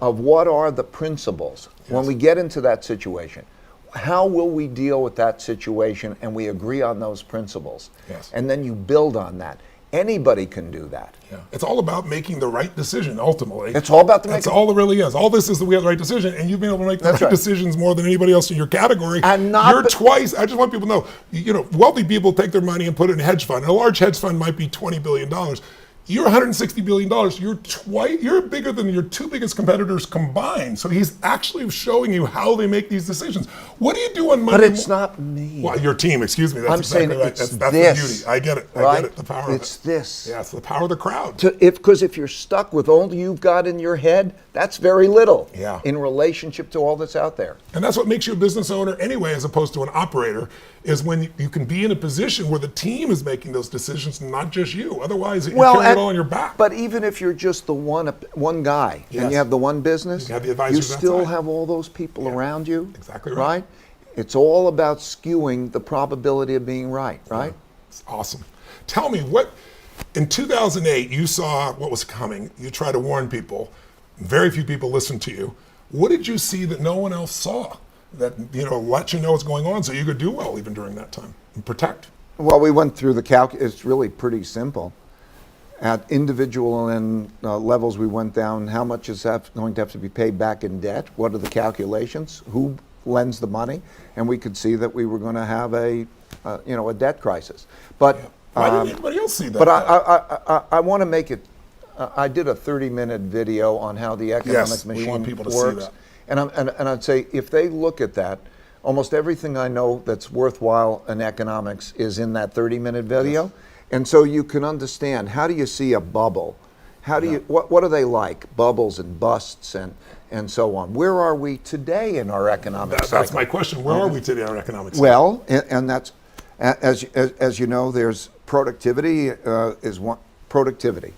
of what are the principles when we get into that situation. How will we deal with that situation, and we agree on those principles. And then you build on that. Anybody can do that. It's all about making the right decision, ultimately. It's all about That's all it really is. All this is that we have the right decision, and you've been able to make the right decisions more than anybody else in your category. And not You're twice, I just want people to know, wealthy people take their money and put it in a hedge fund. And a large hedge fund might be $20 billion. You're $160 billion. You're bigger than your 2 biggest competitors combined. So he's actually showing you how they make these decisions. What do you do on Monday? But it's not me. Well, your team, excuse me. That's I'm exactly saying right. it's That's this, the beauty. I get it. I right? get it. The power of it. It's this. Yeah, it's the power of the crowd. Because if you're stuck with all you've got in your head, that's very little in relationship to all that's out there. And that's what makes you a business owner anyway, as opposed to an operator, is when you can be in a position where the team is making those decisions, not just you. Otherwise, you're carrying it all on your back. But even if you're just the one guy and you have the one business, you have the advisors you still outside. have all those people around you. Exactly right. It's all about skewing the probability of being right, right? It's awesome. Tell me, in 2008, you saw what was coming. You tried to warn people. Very few people listened to you. What did you see that no one else saw that let you know what's going on so you could do well even during that time and protect? Well, we went through the calc. It's really pretty simple. At individual and levels, we went down how much is going to have to be paid back in debt, what are the calculations, who lends the money, and we could see that we were going to have a debt crisis. But why didn't anybody else see that? But I want to make it. I did a 30-minute video on how the economic machine we want people to works, see that. And I'd say if they look at that, almost everything I know that's worthwhile in economics is in that 30-minute video. And so you can understand, how do you see a bubble How do you, what are they like? Bubbles and busts and so on. Where are we today in our economic cycle? That's my question. Where are we today in our economic cycle? Well, and that's, as you know, there's productivity is one, productivity.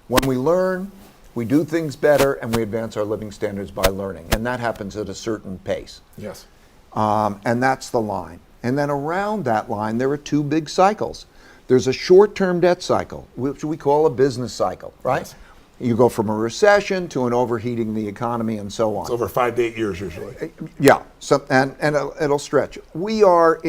When we learn, we do things better and we advance our living standards by learning. And that happens at a certain pace. Yes. And that's the line. And then around that line, there are two big cycles. There's a short-term debt cycle, which we call a business cycle, right? Yes. You go from a recession to an overheating the economy and so on. It's over 5 to 8 years usually. Yeah, so, and it'll stretch. We are,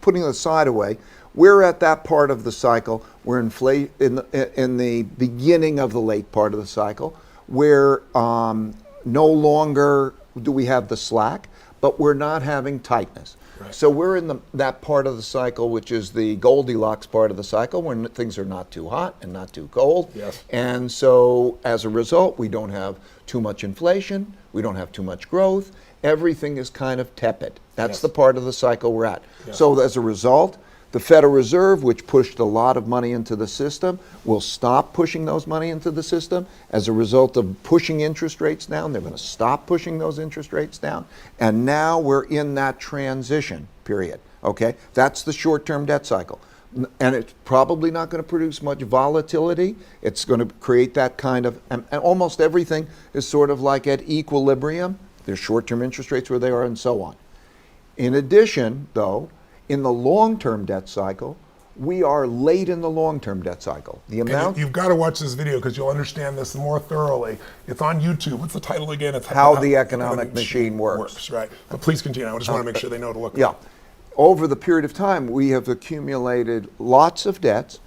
putting the side away, we're at that part of the cycle. We're in the beginning of the late part of the cycle, where no longer do we have the slack, but we're not having tightness. Right. So we're in that part of the cycle, which is the Goldilocks part of the cycle, when things are not too hot and not too cold. Yes. And so as a result, we don't have too much inflation, we don't have too much growth. Everything is kind of tepid. That's Yes. the part of the cycle we're at. Yes. So as a result, the Federal Reserve, which pushed a lot of money into the system, will stop pushing those money into the system. As a result of pushing interest rates down, they're going to stop pushing those interest rates down. And now we're in that transition period, okay? That's the short-term debt cycle. And it's probably not going to produce much volatility. It's going to create that kind of, and almost everything is sort of like at equilibrium. There's short-term interest rates where they are and so on. In addition, though, in the long-term debt cycle, we are late in the long-term debt cycle. The amount You've got to watch this video because you'll understand this more thoroughly. It's on YouTube. What's the title again? It's How the Economic Machine Works. Right. But please continue. I just want to make sure they know to look. Yeah. Over the period of time, we have accumulated lots of debts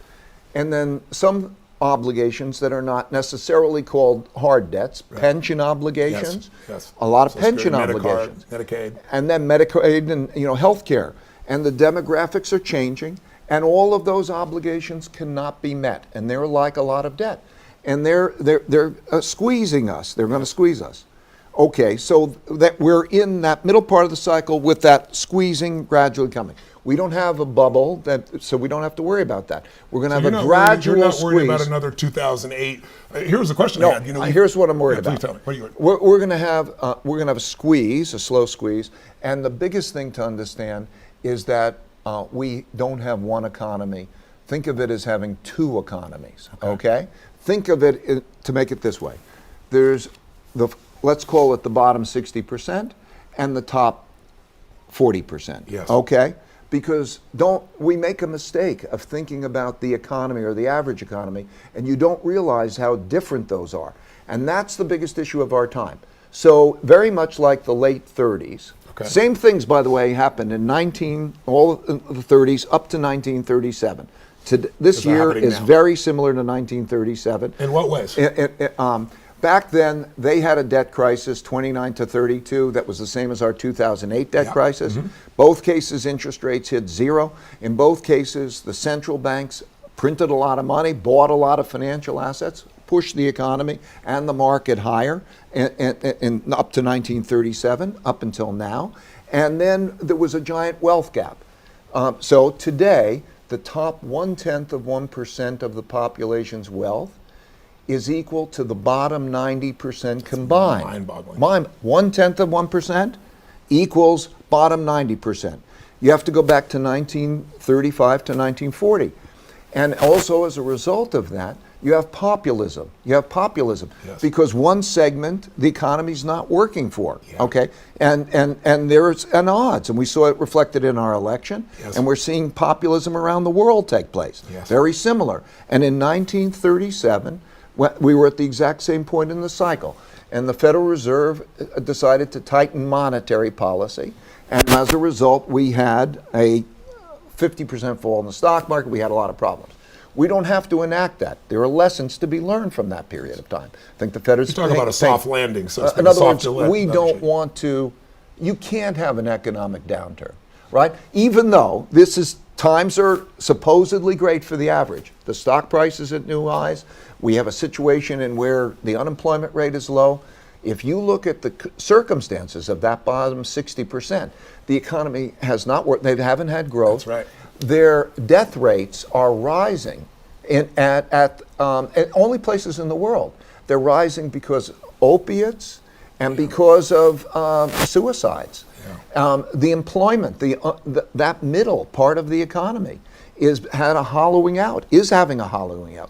and then some obligations that are not necessarily called hard debts, pension obligations, Yes. a lot of Social pension Security, obligations. Medicaid. And then Medicaid and health care. And the demographics are changing, and all of those obligations cannot be met, and they're like a lot of debt. And they're squeezing us. They're going to squeeze us. Okay, so that we're in that middle part of the cycle with that squeezing gradually coming. We don't have a bubble, so we don't have to worry about that. We're going to have a gradual You're not squeeze. worried about another 2008. Here's a question I had. Here's what I'm worried about. Please tell me. What are you worried? We're going to have a squeeze, a slow squeeze, and the biggest thing to understand is that we don't have one economy. Think of it as having two economies. Okay? Think of it to make it this way. There's let's call it the bottom 60% and the top 40%. Yes. Okay? Because we make a mistake of thinking about the economy or the average economy, and you don't realize how different those are. And that's the biggest issue of our time. So very much like the late 30s, same things, by the way, happened in all the 30s up to 1937. This year is very similar to 1937. In what ways? Back then, they had a debt crisis, 29 to 32, that was the same as our 2008 debt crisis. Both cases, interest rates hit zero. In both cases, the central banks printed a lot of money, bought a lot of financial assets, pushed the economy and the market higher and up to 1937, up until now. And then there was a giant wealth gap. So today, the top 1/10% of the population's wealth is equal to the bottom 90% combined. Mind-boggling. 1/10% equals bottom 90%. You have to go back to 1935 to 1940. And also as a result of that, you have populism. Yes. Because one segment the economy's not working for. Yeah. Okay? And there's an odds, and we saw it reflected in our election, Yes. and we're seeing populism around the world take place. Yes. Very similar. And in 1937, we were at the exact same point in the cycle. And the Federal Reserve decided to tighten monetary policy. And as a result, we had a 50% fall in the stock market. We had a lot of problems. We don't have to enact that. There are lessons to be learned from that period of time. I think the Federal You talk about a soft landing. So it's in a other words, soft we don't want to, you can't have an economic downturn, right? Even though times are supposedly great for the average. The stock price is at new highs. We have a situation in where the unemployment rate is low. If you look at the circumstances of that bottom 60%, the economy has not worked. They haven't had growth. That's right. Their death rates are rising at only places in the world. They're rising because of opiates and because of suicides. The employment, that middle part of the economy is having a hollowing out.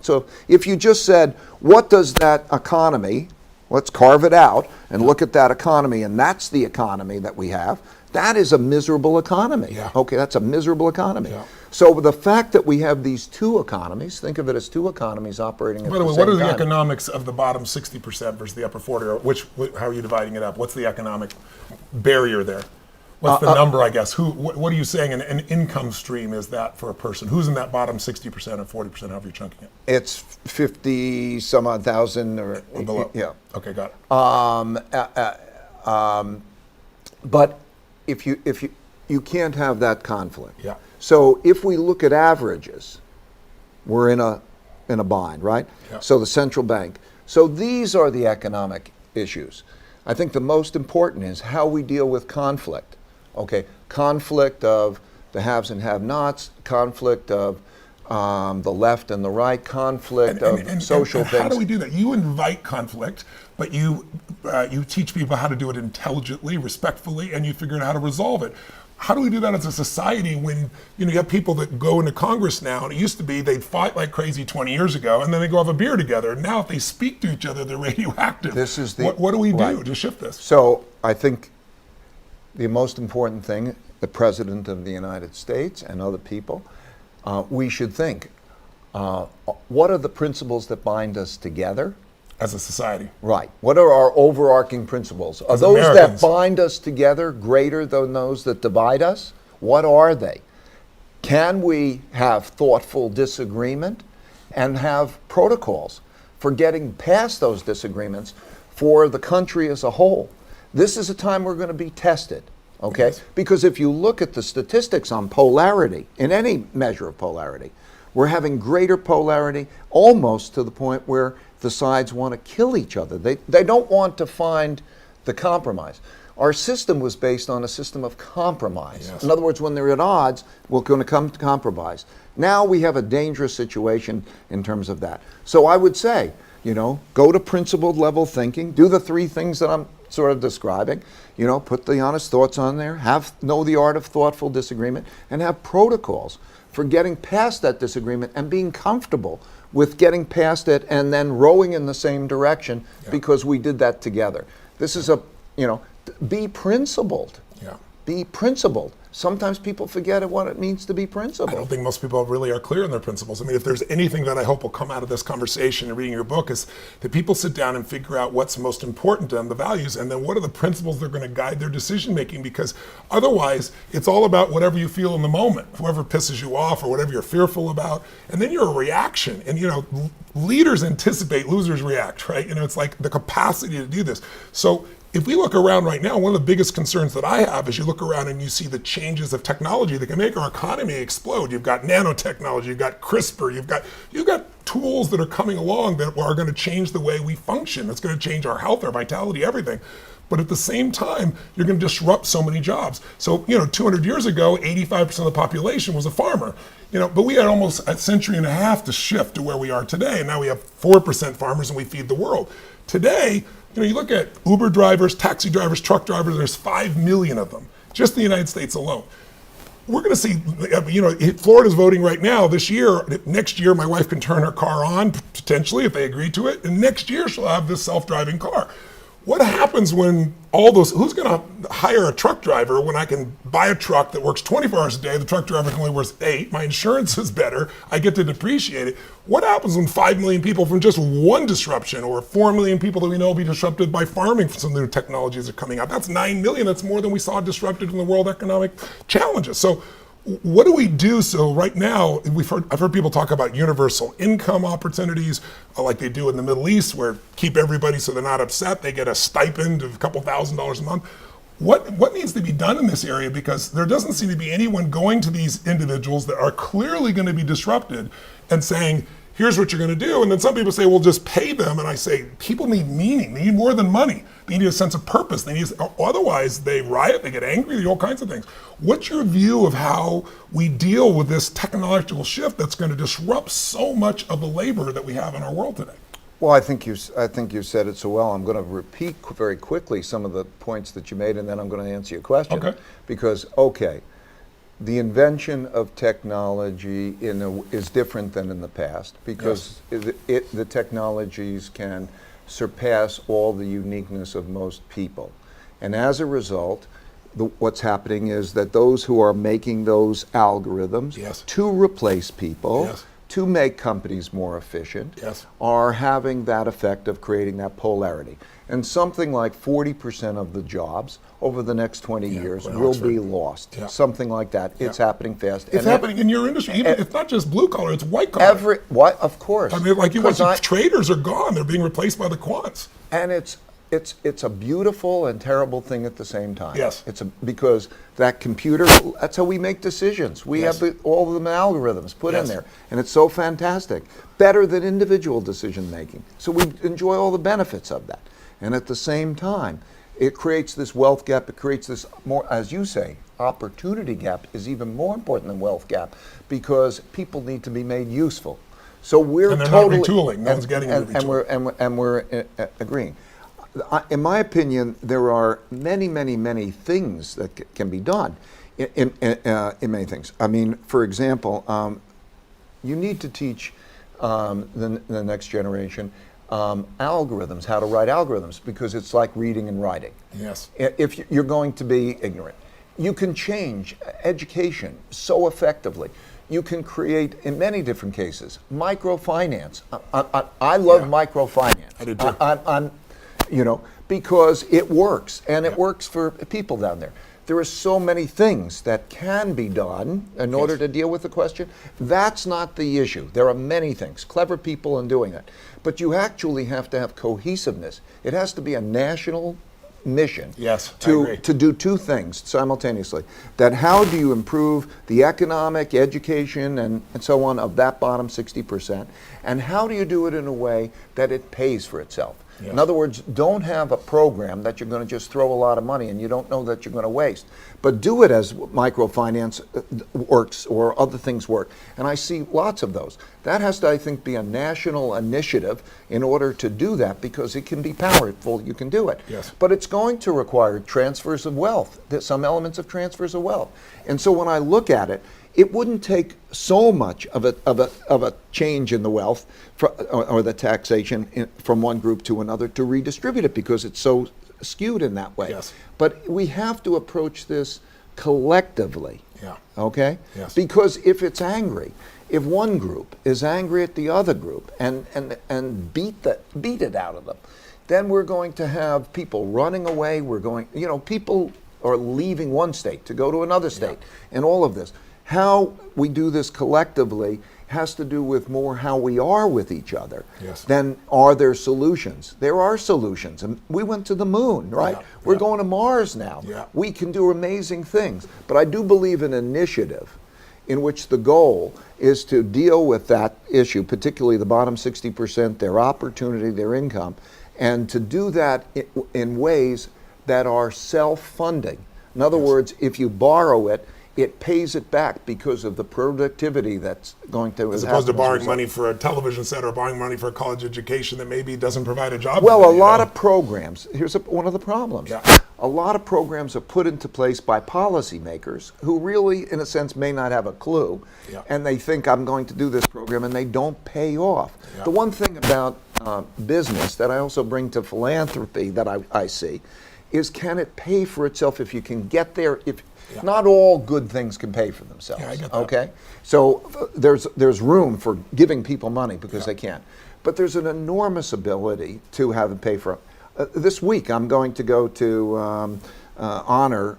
So if you just said, what does that economy, let's carve it out and look at that economy, and that's the economy that we have, that is a miserable economy. Yeah. Okay, that's a miserable economy. Yeah. So the fact that we have these two economies, think of it as two economies operating at By the the way, same what are the time. economics of the bottom 60% versus the upper 40? Or how are you dividing it up? What's the economic barrier there? What's the number, I guess? What are you saying an income stream is that for a person? Who's in that bottom 60% or 40%, however you're chunking it? It's 50 some odd thousand or below. Yeah. Okay, got it. But if you can't have that conflict. Yeah. So if we look at averages, we're in a bind, right? Yeah. So the central bank. So these are the economic issues. I think the most important is how we deal with conflict. Okay, conflict of the haves and have-nots, conflict of the left and the right, conflict of social things. How do we do that? You invite conflict, but you teach people how to do it intelligently, respectfully, and you figure out how to resolve it. How do we do that as a society when you have people that go into Congress now, and it used to be they'd fight like crazy 20 years ago, and then they go have a beer together. And now if they speak to each other, they're radioactive. This is what do we do right. to shift this? So I think the most important thing, the President of the United States and other people, we should think, what are the principles that bind us together? As a society. Right. What are our overarching principles? Are As those Americans. that bind us together greater than those that divide us? What are they? Can we have thoughtful disagreement and have protocols for getting past those disagreements for the country as a whole? This is a time we're going to be tested, okay? Yes. Because if you look at the statistics on polarity, in any measure of polarity, we're having greater polarity almost to the point where the sides want to kill each other. They don't want to find the compromise. Our system was based on a system of compromise. Yes. In other words, when they're at odds, we're going to come to compromise. Now we have a dangerous situation in terms of that. So I would say, go to principled level thinking, do the three things that I'm sort of describing, put the honest thoughts on there, know the art of thoughtful disagreement, and have protocols for getting past that disagreement and being comfortable with getting past it and then rowing in the same direction because we did that together. This is be principled. Yeah. Be principled. Sometimes people forget what it means to be I principled. don't think most people really are clear on their principles. I mean, if there's anything that I hope will come out of this conversation and reading your book is that people sit down and figure out what's most important to them, the values, and then what are the principles that are going to guide their decision making, because otherwise it's all about whatever you feel in the moment, whoever pisses you off or whatever you're fearful about, and then you're a reaction. And leaders anticipate, losers react, right? It's like the capacity to do this. So if we look around right now, one of the biggest concerns that I have is you look around and you see the changes of technology that can make our economy explode. You've got nanotechnology, you've got CRISPR, you've got tools that are coming along that are going to change the way we function. It's going to change our health, our vitality, everything. But at the same time, you're going to disrupt so many jobs. So, 200 years ago, 85% of the population was a farmer. But we had almost a century and a half to shift to where we are today. And now we have 4% farmers and we feed the world. Today, you look at Uber drivers, taxi drivers, truck drivers, there's 5 million of them, just in the United States alone. We're going to see, Florida's voting right now this year. Next year, my wife can turn her car on, potentially, if they agree to it. And next year, she'll have this self-driving car. What happens when who's going to hire a truck driver when I can buy a truck that works 24 hours a day, the truck driver can only work 8, my insurance is better, I get to depreciate it. What happens when 5 million people from just one disruption, or 4 million people that we know will be disrupted by farming from some new technologies that are coming out? That's 9 million, that's more than we saw disrupted in the world economic challenges. So what do we do? So right now, I've heard people talk about universal income opportunities, like they do in the Middle East, where keep everybody so they're not upset. They get a stipend of a couple $1,000s a month. What needs to be done in this area? Because there doesn't seem to be anyone going to these individuals that are clearly going to be disrupted and saying, here's what you're going to do. And then some people say, well, just pay them. And I say, people need meaning. They need more than money. They need a sense of purpose. They need, otherwise they riot, they get angry, they do all kinds of things. What's your view of how we deal with this technological shift that's going to disrupt so much of the labor that we have in our world today? Well, I think you said it so well. I'm going to repeat very quickly some of the points that you made, and then I'm going to answer your question. Okay. Because, the invention of technology is different than in the past, because the technologies can surpass all the uniqueness of most people. And as a result, what's happening is that those who are making those algorithms to replace people, to make companies more efficient, are having that effect of creating that polarity. And something like 40% of the jobs over the next 20 years will be lost. Something like that. It's happening fast. It's happening in your industry. Even, it's not just blue collar, it's white collar. Of course. I mean, like you watch, traders are gone. They're being replaced by the quants. And it's a beautiful and terrible thing at the same time. Yes. Because that computer, that's how we make decisions. We have all of the algorithms put in there. And it's so fantastic. Better than individual decision making. So we enjoy all the benefits of that. And at the same time, it creates this wealth gap. It creates this more, as you say, opportunity gap is even more important than wealth gap, because people need to be made useful. So we're and they're totally not retooling. No one's getting retooling. And we're agreeing. In my opinion, there are many things that can be done in many things. I mean, for example, you need to teach the next generation algorithms, how to write algorithms, because it's like reading and writing. Yes. If you're going to be ignorant, you can change education so effectively. You can create, in many different cases, microfinance. I love microfinance. I do too. Because it works, and it works for people down there. There are so many things that can be done in order to deal with the question. That's not the issue. There are many things, clever people in doing it. But you actually have to have cohesiveness. It has to be a national mission to do two things simultaneously. That how do you improve the economic, education, and so on of that bottom 60%? And how do you do it in a way that it pays for itself? In other words, don't have a program that you're going to just throw a lot of money and you don't know that you're going to waste. But do it as microfinance works or other things work. And I see lots of those. That has to, I think, be a national initiative in order to do that, because it can be powerful. You can do it. But it's going to require transfers of wealth, some elements of transfers of wealth. And so when I look at it, it wouldn't take so much of a change in the wealth or the taxation from one group to another to redistribute it, because it's so skewed in that way. But we have to approach this collectively. Okay? Because if it's angry, if one group is angry at the other group and beat it out of them, then we're going to have people running away. People are leaving one state to go to another state, and all of this. How we do this collectively has to do with more how we are with each other than are there solutions. There are solutions. And we went to the moon, right? We're going to Mars now. We can do amazing things. But I do believe in initiative in which the goal is to deal with that issue, particularly the bottom 60%, their opportunity, their income, and to do that in ways that are self-funding. In other words, if you borrow it, it pays it back because of the productivity that's going to as opposed to borrowing money for a television set or borrowing money for a college education that maybe doesn't provide a job. Well, a lot of programs, here's one of the problems. A lot of programs are put into place by policymakers who really, in a sense, may not have a clue. And they think, I'm going to do this program, and they don't pay off. The one thing about business that I also bring to philanthropy that I see is, can it pay for itself if you can get there? Not all good things can pay for themselves. I get that. Okay, so there's room for giving people money because they can, but there's an enormous ability to have them pay for it. This week I'm going to go to honor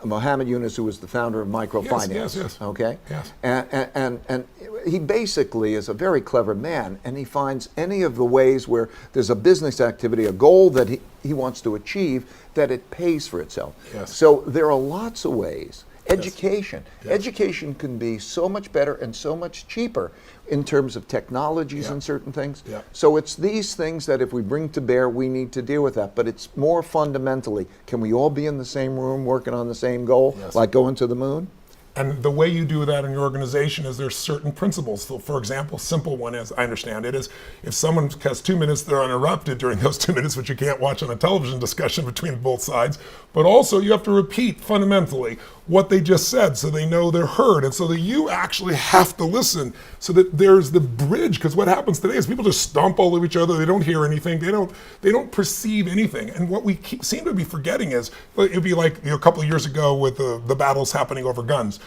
Mohammed Yunus, who was the founder of microfinance. Okay, and he basically is a very clever man, and he finds any of the ways where there's a business activity, a goal that he wants to achieve, that it pays for itself. So there are lots of ways. Education. Yes. Education can be so much better and so much cheaper in terms of technologies Yeah. and certain things. Yeah. So it's these things that if we bring to bear, we need to deal with that. But it's more fundamentally, can we all be in the same room working on the same goal, Yes. like going to the moon? And the way you do that in your organization is there's certain principles. So for example, simple one is, I understand it, is if someone has 2 minutes, they're uninterrupted during those 2 minutes, which you can't watch on a television discussion between both sides. But also you have to repeat fundamentally what they just said so they know they're heard. And so that you actually have to listen so that there's the bridge. Because what happens today is people just stomp all over each other. They don't hear anything. They don't perceive anything. And what we seem to be forgetting is, it'd be like a couple of years ago with the battles happening over guns.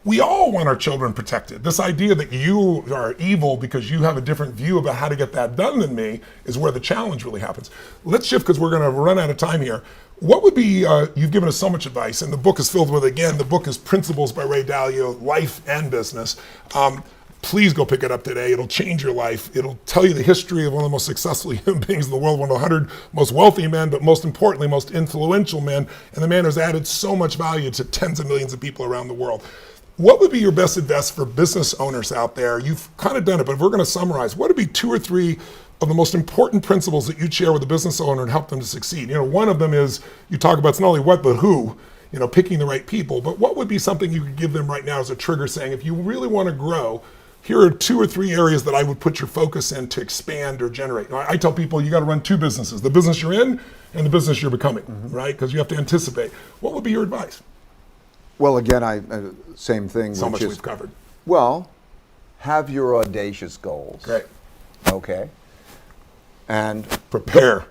We all want our children protected. This idea that you are evil because you have a different view about how to get that done than me is where the challenge really happens. Let's shift because we're going to run out of time here. What would be, you've given us so much advice, and the book is filled with, again, the book is Principles by Ray Dalio, Life and Business. Please go pick it up today. It'll change your life. It'll tell you the history of one of the most successful human beings in the world, one of the 100 most wealthy men, but most importantly, most influential men, and the man who's added so much value to tens of millions of people around the world. What would be your best advice for business owners out there? You've kind of done it, but if we're going to summarize, what would be 2 or 3 of the most important principles that you'd share with a business owner and help them to succeed? One of them is, you talk about it's not only what, but who, picking the right people, but what would be something you could give them right now as a trigger saying, if you really want to grow, here are 2 or 3 areas that I would put your focus in to expand or generate. I tell people you got to run 2 businesses, the business you're in and the business you're becoming, right? Because you have to anticipate. What would be your advice? Well, again, same thing. So which much is, we've covered. Well, have your audacious goals. Great. Okay. And Prepare.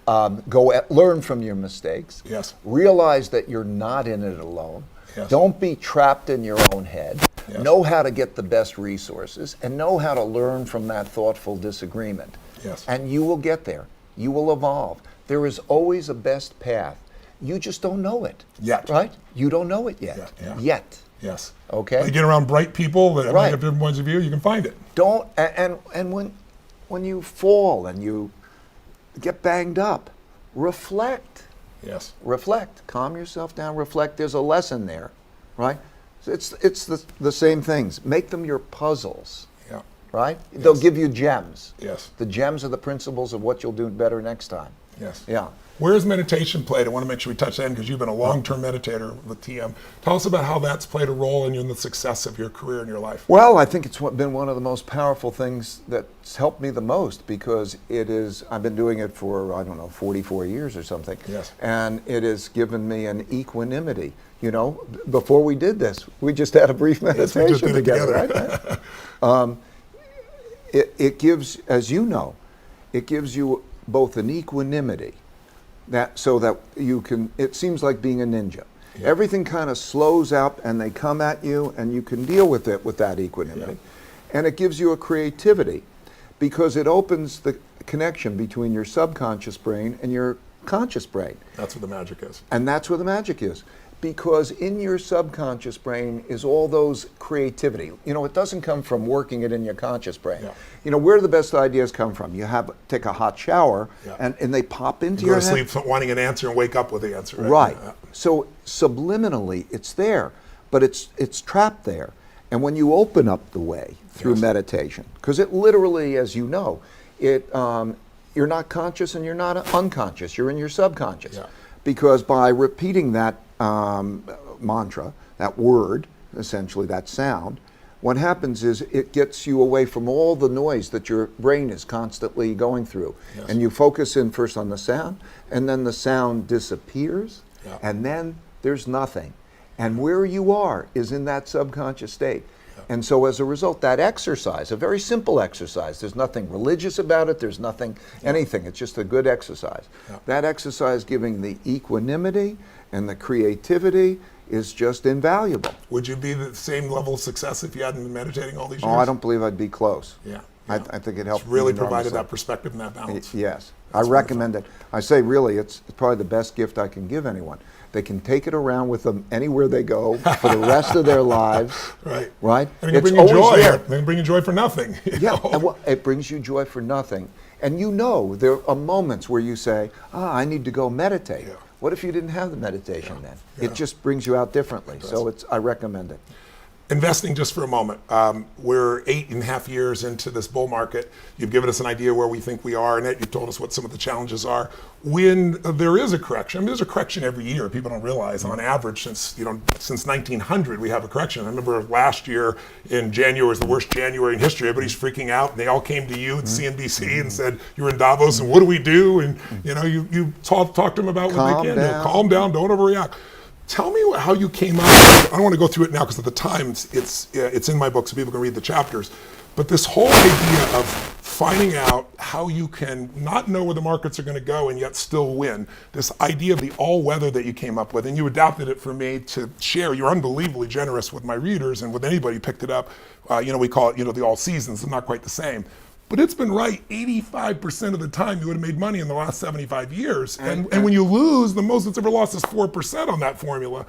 learn from your mistakes. Yes. Realize that you're not in it alone. Yes. Don't be trapped in your own head. Yes. Know how to get the best resources and know how to learn from that thoughtful disagreement. Yes. And you will get there. You will evolve. There is always a best path. You just don't know it. Yet. Right? You don't know it yet. Yeah. Yet. Yes. Okay. You get around bright people that Right. have different points of view, you can find it. Don't and when you fall and you get banged up, reflect. Yes. Reflect. Calm yourself down. Reflect. There's a lesson there, right? It's the same things. Make them your puzzles, Yeah. right? They'll give you gems. Yes. The gems are the principles of what you'll do better next time. Yes. Yeah. Where is meditation played? I want to make sure we touch that because you've been a long-term meditator with TM. Tell us about how that's played a role in you in the success of your career and your life. Well, I think it's been one of the most powerful things that's helped me the most because I've been doing it for, 44 years or something. Yes. And it has given me an equanimity. Before we did this, we just had a brief meditation we just did it together. Right? It gives, as you know, it gives you both an equanimity, so that you can, it seems like being a ninja. Yeah. Everything kind of slows up and they come at you and you can deal with it with that equanimity. Yeah. And it gives you a creativity because it opens the connection between your subconscious brain and your conscious brain. That's where the magic is. And that's where the magic is. Because in your subconscious brain is all those creativity. It doesn't come from working it in your conscious brain. Yeah. Where do the best ideas come from? You take a hot shower Yeah. and they pop into You your go to head. sleep wanting an answer and wake up with the answer. Right. Yeah. So subliminally it's there, but it's trapped there. And when you open up the way through Yes. meditation, because it literally, as you know, you're not conscious and you're not unconscious. You're in your subconscious. Yeah. Because by repeating that mantra, that word, essentially that sound, what happens is it gets you away from all the noise that your brain is constantly going through. Yes. And you focus in first on the sound, and then the sound disappears, Yeah. and then there's nothing. And where you are is in that subconscious state. And so as a result, that exercise, a very simple exercise, there's nothing religious about it, there's nothing, anything, it's just a good exercise. Yeah. That exercise giving the equanimity and the creativity is just invaluable. Would you be the same level of success if you hadn't been meditating all these years? Oh, I don't believe I'd be close. Yeah. I Yeah. think it helped. It's really me provided enormously. that perspective and that balance. Yes, That's I recommend it. I say really, it's probably the best gift I can give anyone. They can take it around with them anywhere they go for the rest of their lives. Right. Right? And it can It's bring you joy. always there. It can bring you joy for nothing. you Yeah, know? and it brings you joy for nothing. And there are moments where you say, I need to go meditate. Yeah. What if you didn't have the meditation then? Yeah. It just brings you out differently. So I recommend it. Investing just for a moment. We're 8.5 years into this bull market. You've given us an idea where we think we are in it. You've told us what some of the challenges are. When there is a correction, I mean, there's a correction every year. People don't realize, on average, since 1900, we have a correction. I remember last year in January was the worst January in history. Everybody's freaking out, and they all came to you at CNBC and said, "You're in Davos, and what do we do?" And you talk to them about what they can do. Calm down. Don't overreact. Tell me how you came up. I don't want to go through it now because at the time it's in my book, so people can read the chapters. But this whole idea of finding out how you can not know where the markets are going to go and yet still win. This idea of the all-weather that you came up with, and you adapted it for me to share. You're unbelievably generous with my readers and with anybody who picked it up. We call it the all seasons. It's not quite the same. But it's been right 85% of the time. You would have made money in the last 75 years. And when you lose, the most it's ever lost is 4% on that formula.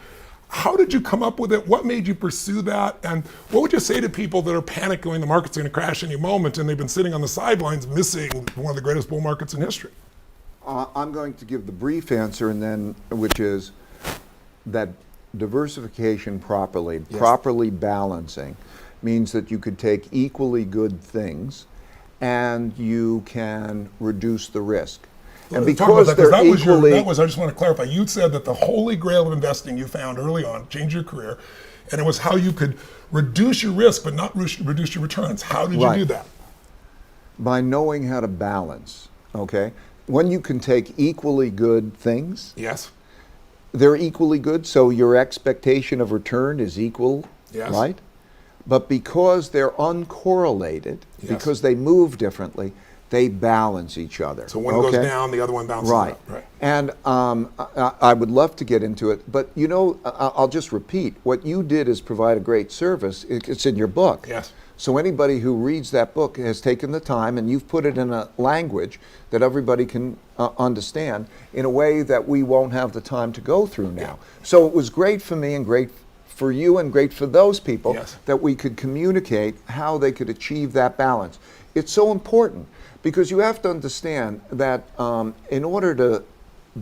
How did you come up with it? What made you pursue that? And what would you say to people that are panicking the market's going to crash any moment and they've been sitting on the sidelines missing one of the greatest bull markets in history? I'm going to give the brief answer, and then which is that diversification properly balancing means that you could take equally good things and you can reduce the risk. And because they're equally... I just want to clarify, you said that the holy grail of investing you found early on, changed your career, and it was how you could reduce your risk but not reduce your returns. How did you do that? By knowing how to balance, okay? When you can take equally good things, yes, they're equally good, so your expectation of return is equal, yes, right? But because they're uncorrelated, because they move differently, they balance each other. So one goes down, the other one bounces up. Right. And I would love to get into it, but I'll just repeat. What you did is provide a great service. It's in your book. Yes. So anybody who reads that book has taken the time, and you've put it in a language that everybody can understand in a way that we won't have the time to go through now. So it was great for me and great for you and great for those people that we could communicate how they could achieve that balance. It's so important because you have to understand that in order to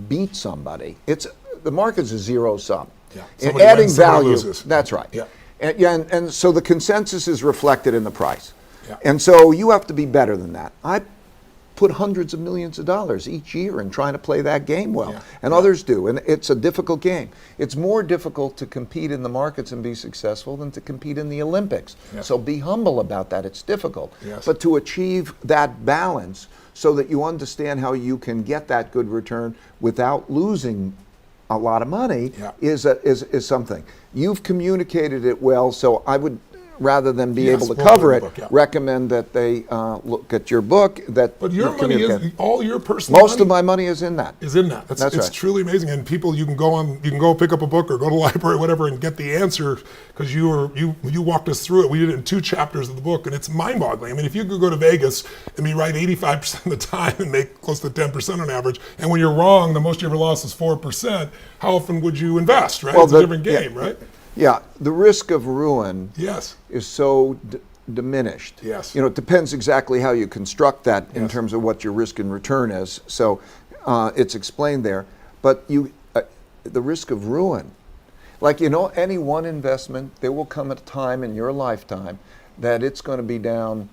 beat somebody, the market's a zero sum. Yeah. Adding value, loses. That's right. Yeah. And so the consensus is reflected in the price. Yeah. And so you have to be better than that. I put hundreds of millions of dollars each year in trying to play that game well, and others do, and it's a difficult game. It's more difficult to compete in the markets and be successful than to compete in the Olympics. So be humble about that. It's difficult. But to achieve that balance so that you understand how you can get that good return without losing a lot of money is something. You've communicated it well, so I would, rather than be able to cover it, recommend that they look at your book. But your money is all your personal Most of my money is in that. That's right. It's truly amazing. And people, you can go pick up a book or go to the library or whatever and get the answer because you walked us through it. We did it in 2 chapters of the book, and it's mind-boggling. I mean, if you could go to Vegas and be right 85% of the time and make close to 10% on average, and when you're wrong, the most you ever lost is 4%, how often would you invest, right? It's a different game, right? Yeah, the risk of ruin is so diminished. It depends exactly how you construct that in terms of what your risk and return is. So it's explained there. But the risk of ruin, like any one investment, there will come a time in your lifetime that it's going to be down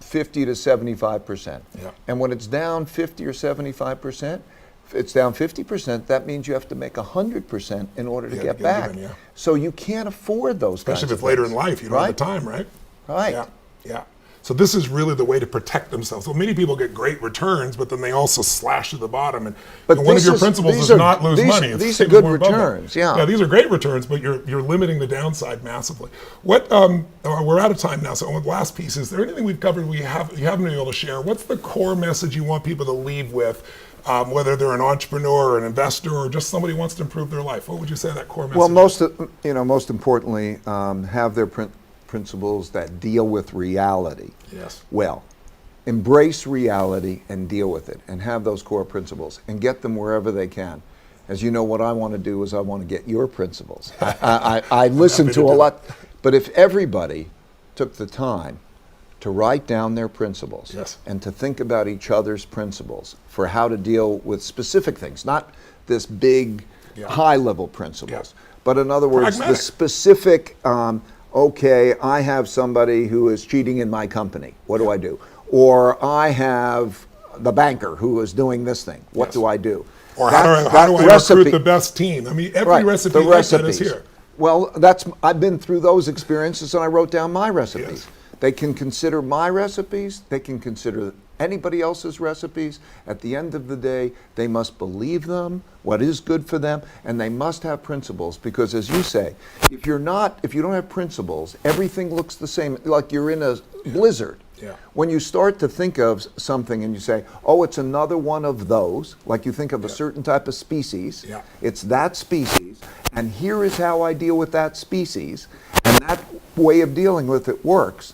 50 to 75%. And when it's down 50 or 75%, if it's down 50%, that means you have to make 100% in order to get back. So you can't afford those Especially kinds if it's later in life, you don't have the time, right? Right. Yeah. So this is really the way to protect themselves. So many people get great returns, but then they also slash to the bottom. And one of your principles is not lose money. These are good returns. Yeah, these are great returns, but you're limiting the downside massively. What we're out of time now. So the last piece, is there anything we've covered you haven't been able to share? What's the core message you want people to leave with? Whether they're an entrepreneur or an investor or just somebody who wants to improve their life, what would you say that core message? Well, most importantly, have their principles that deal with reality. Well, embrace reality and deal with it, and have those core principles and get them wherever they can. As you know, what I want to do is I want to get your principles. I listen to a lot, but if everybody took the time to write down their principles and to think about each other's principles for how to deal with specific things, not this big, Yeah. high-level principles. Yeah. But in other words, the Pragmatic. specific, okay, I have somebody who is cheating in my company. What do I do? Or I have the banker who is doing this thing. What Yes. do I do? Or That- how do I recipe- recruit the best team? I mean, every Right, recipe the like that is recipes. here. Well, I've been through those experiences and I wrote down my recipes. Yes. They can consider my recipes, they can consider anybody else's recipes. At the end of the day, they must believe them, what is good for them, and they must have principles because as you say, if you don't have principles, everything looks the same, like you're in a blizzard. Yeah. When you start to think of something and you say, oh, it's another one of those, like you think of a certain type of species, Yeah. it's that species, and here is how I deal with that species, and that way of dealing with it works.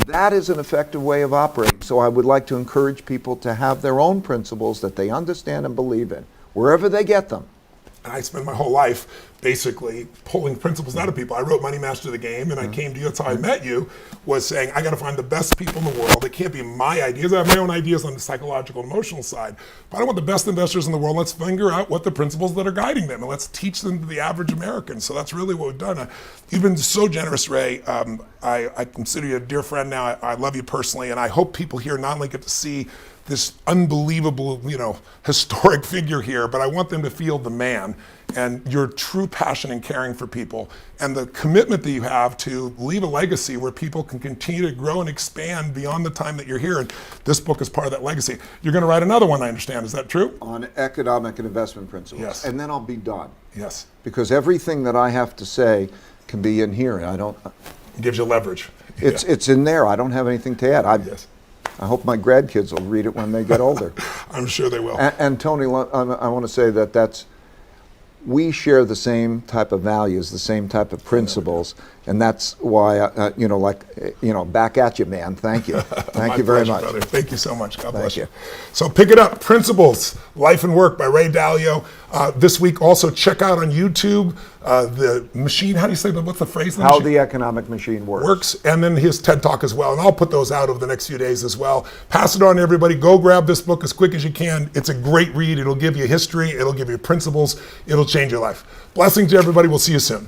That is an effective way of operating. So I would like to encourage people to have their own principles that they understand and believe in, wherever they get them. And I spent my whole life basically pulling principles out of people. I wrote Money Master the Game, and I came to you. That's how I met you, was saying, I got to find the best people in the world. It can't be my ideas. I have my own ideas on the psychological and emotional side. But I want the best investors in the world. Let's figure out what the principles that are guiding them, and let's teach them to the average American. So that's really what we've done. You've been so generous, Ray. I consider you a dear friend now. I love you personally, and I hope people here not only get to see this unbelievable, historic figure here, but I want them to feel the man and your true passion and caring for people and the commitment that you have to leave a legacy where people can continue to grow and expand beyond the time that you're here. And this book is part of that legacy. You're going to write another one, I understand. Is that true? On economic and investment principles. Yes. And then I'll be done. Yes. Because everything that I have to say can be in here. It gives you leverage. It's in there. I don't have anything to add. Yes. I hope my grandkids will read it when they get older. I'm sure they will. And Tony, I want to say that we share the same type of values, the same type of principles, and that's why, back at you, man. Thank you. Thank you very pleasure, much. Brother. Thank you so much. God bless you. you. So pick it up, Principles, Life and Work by Ray Dalio. This week also check out on YouTube the machine, how do you say that? What's the phrase? How the economic machine works. And then his TED Talk as well. And I'll put those out over the next few days as well. Pass it on to everybody. Go grab this book as quick as you can. It's a great read. It'll give you history. It'll give you principles. It'll change your life. Blessings to everybody. We'll see you soon.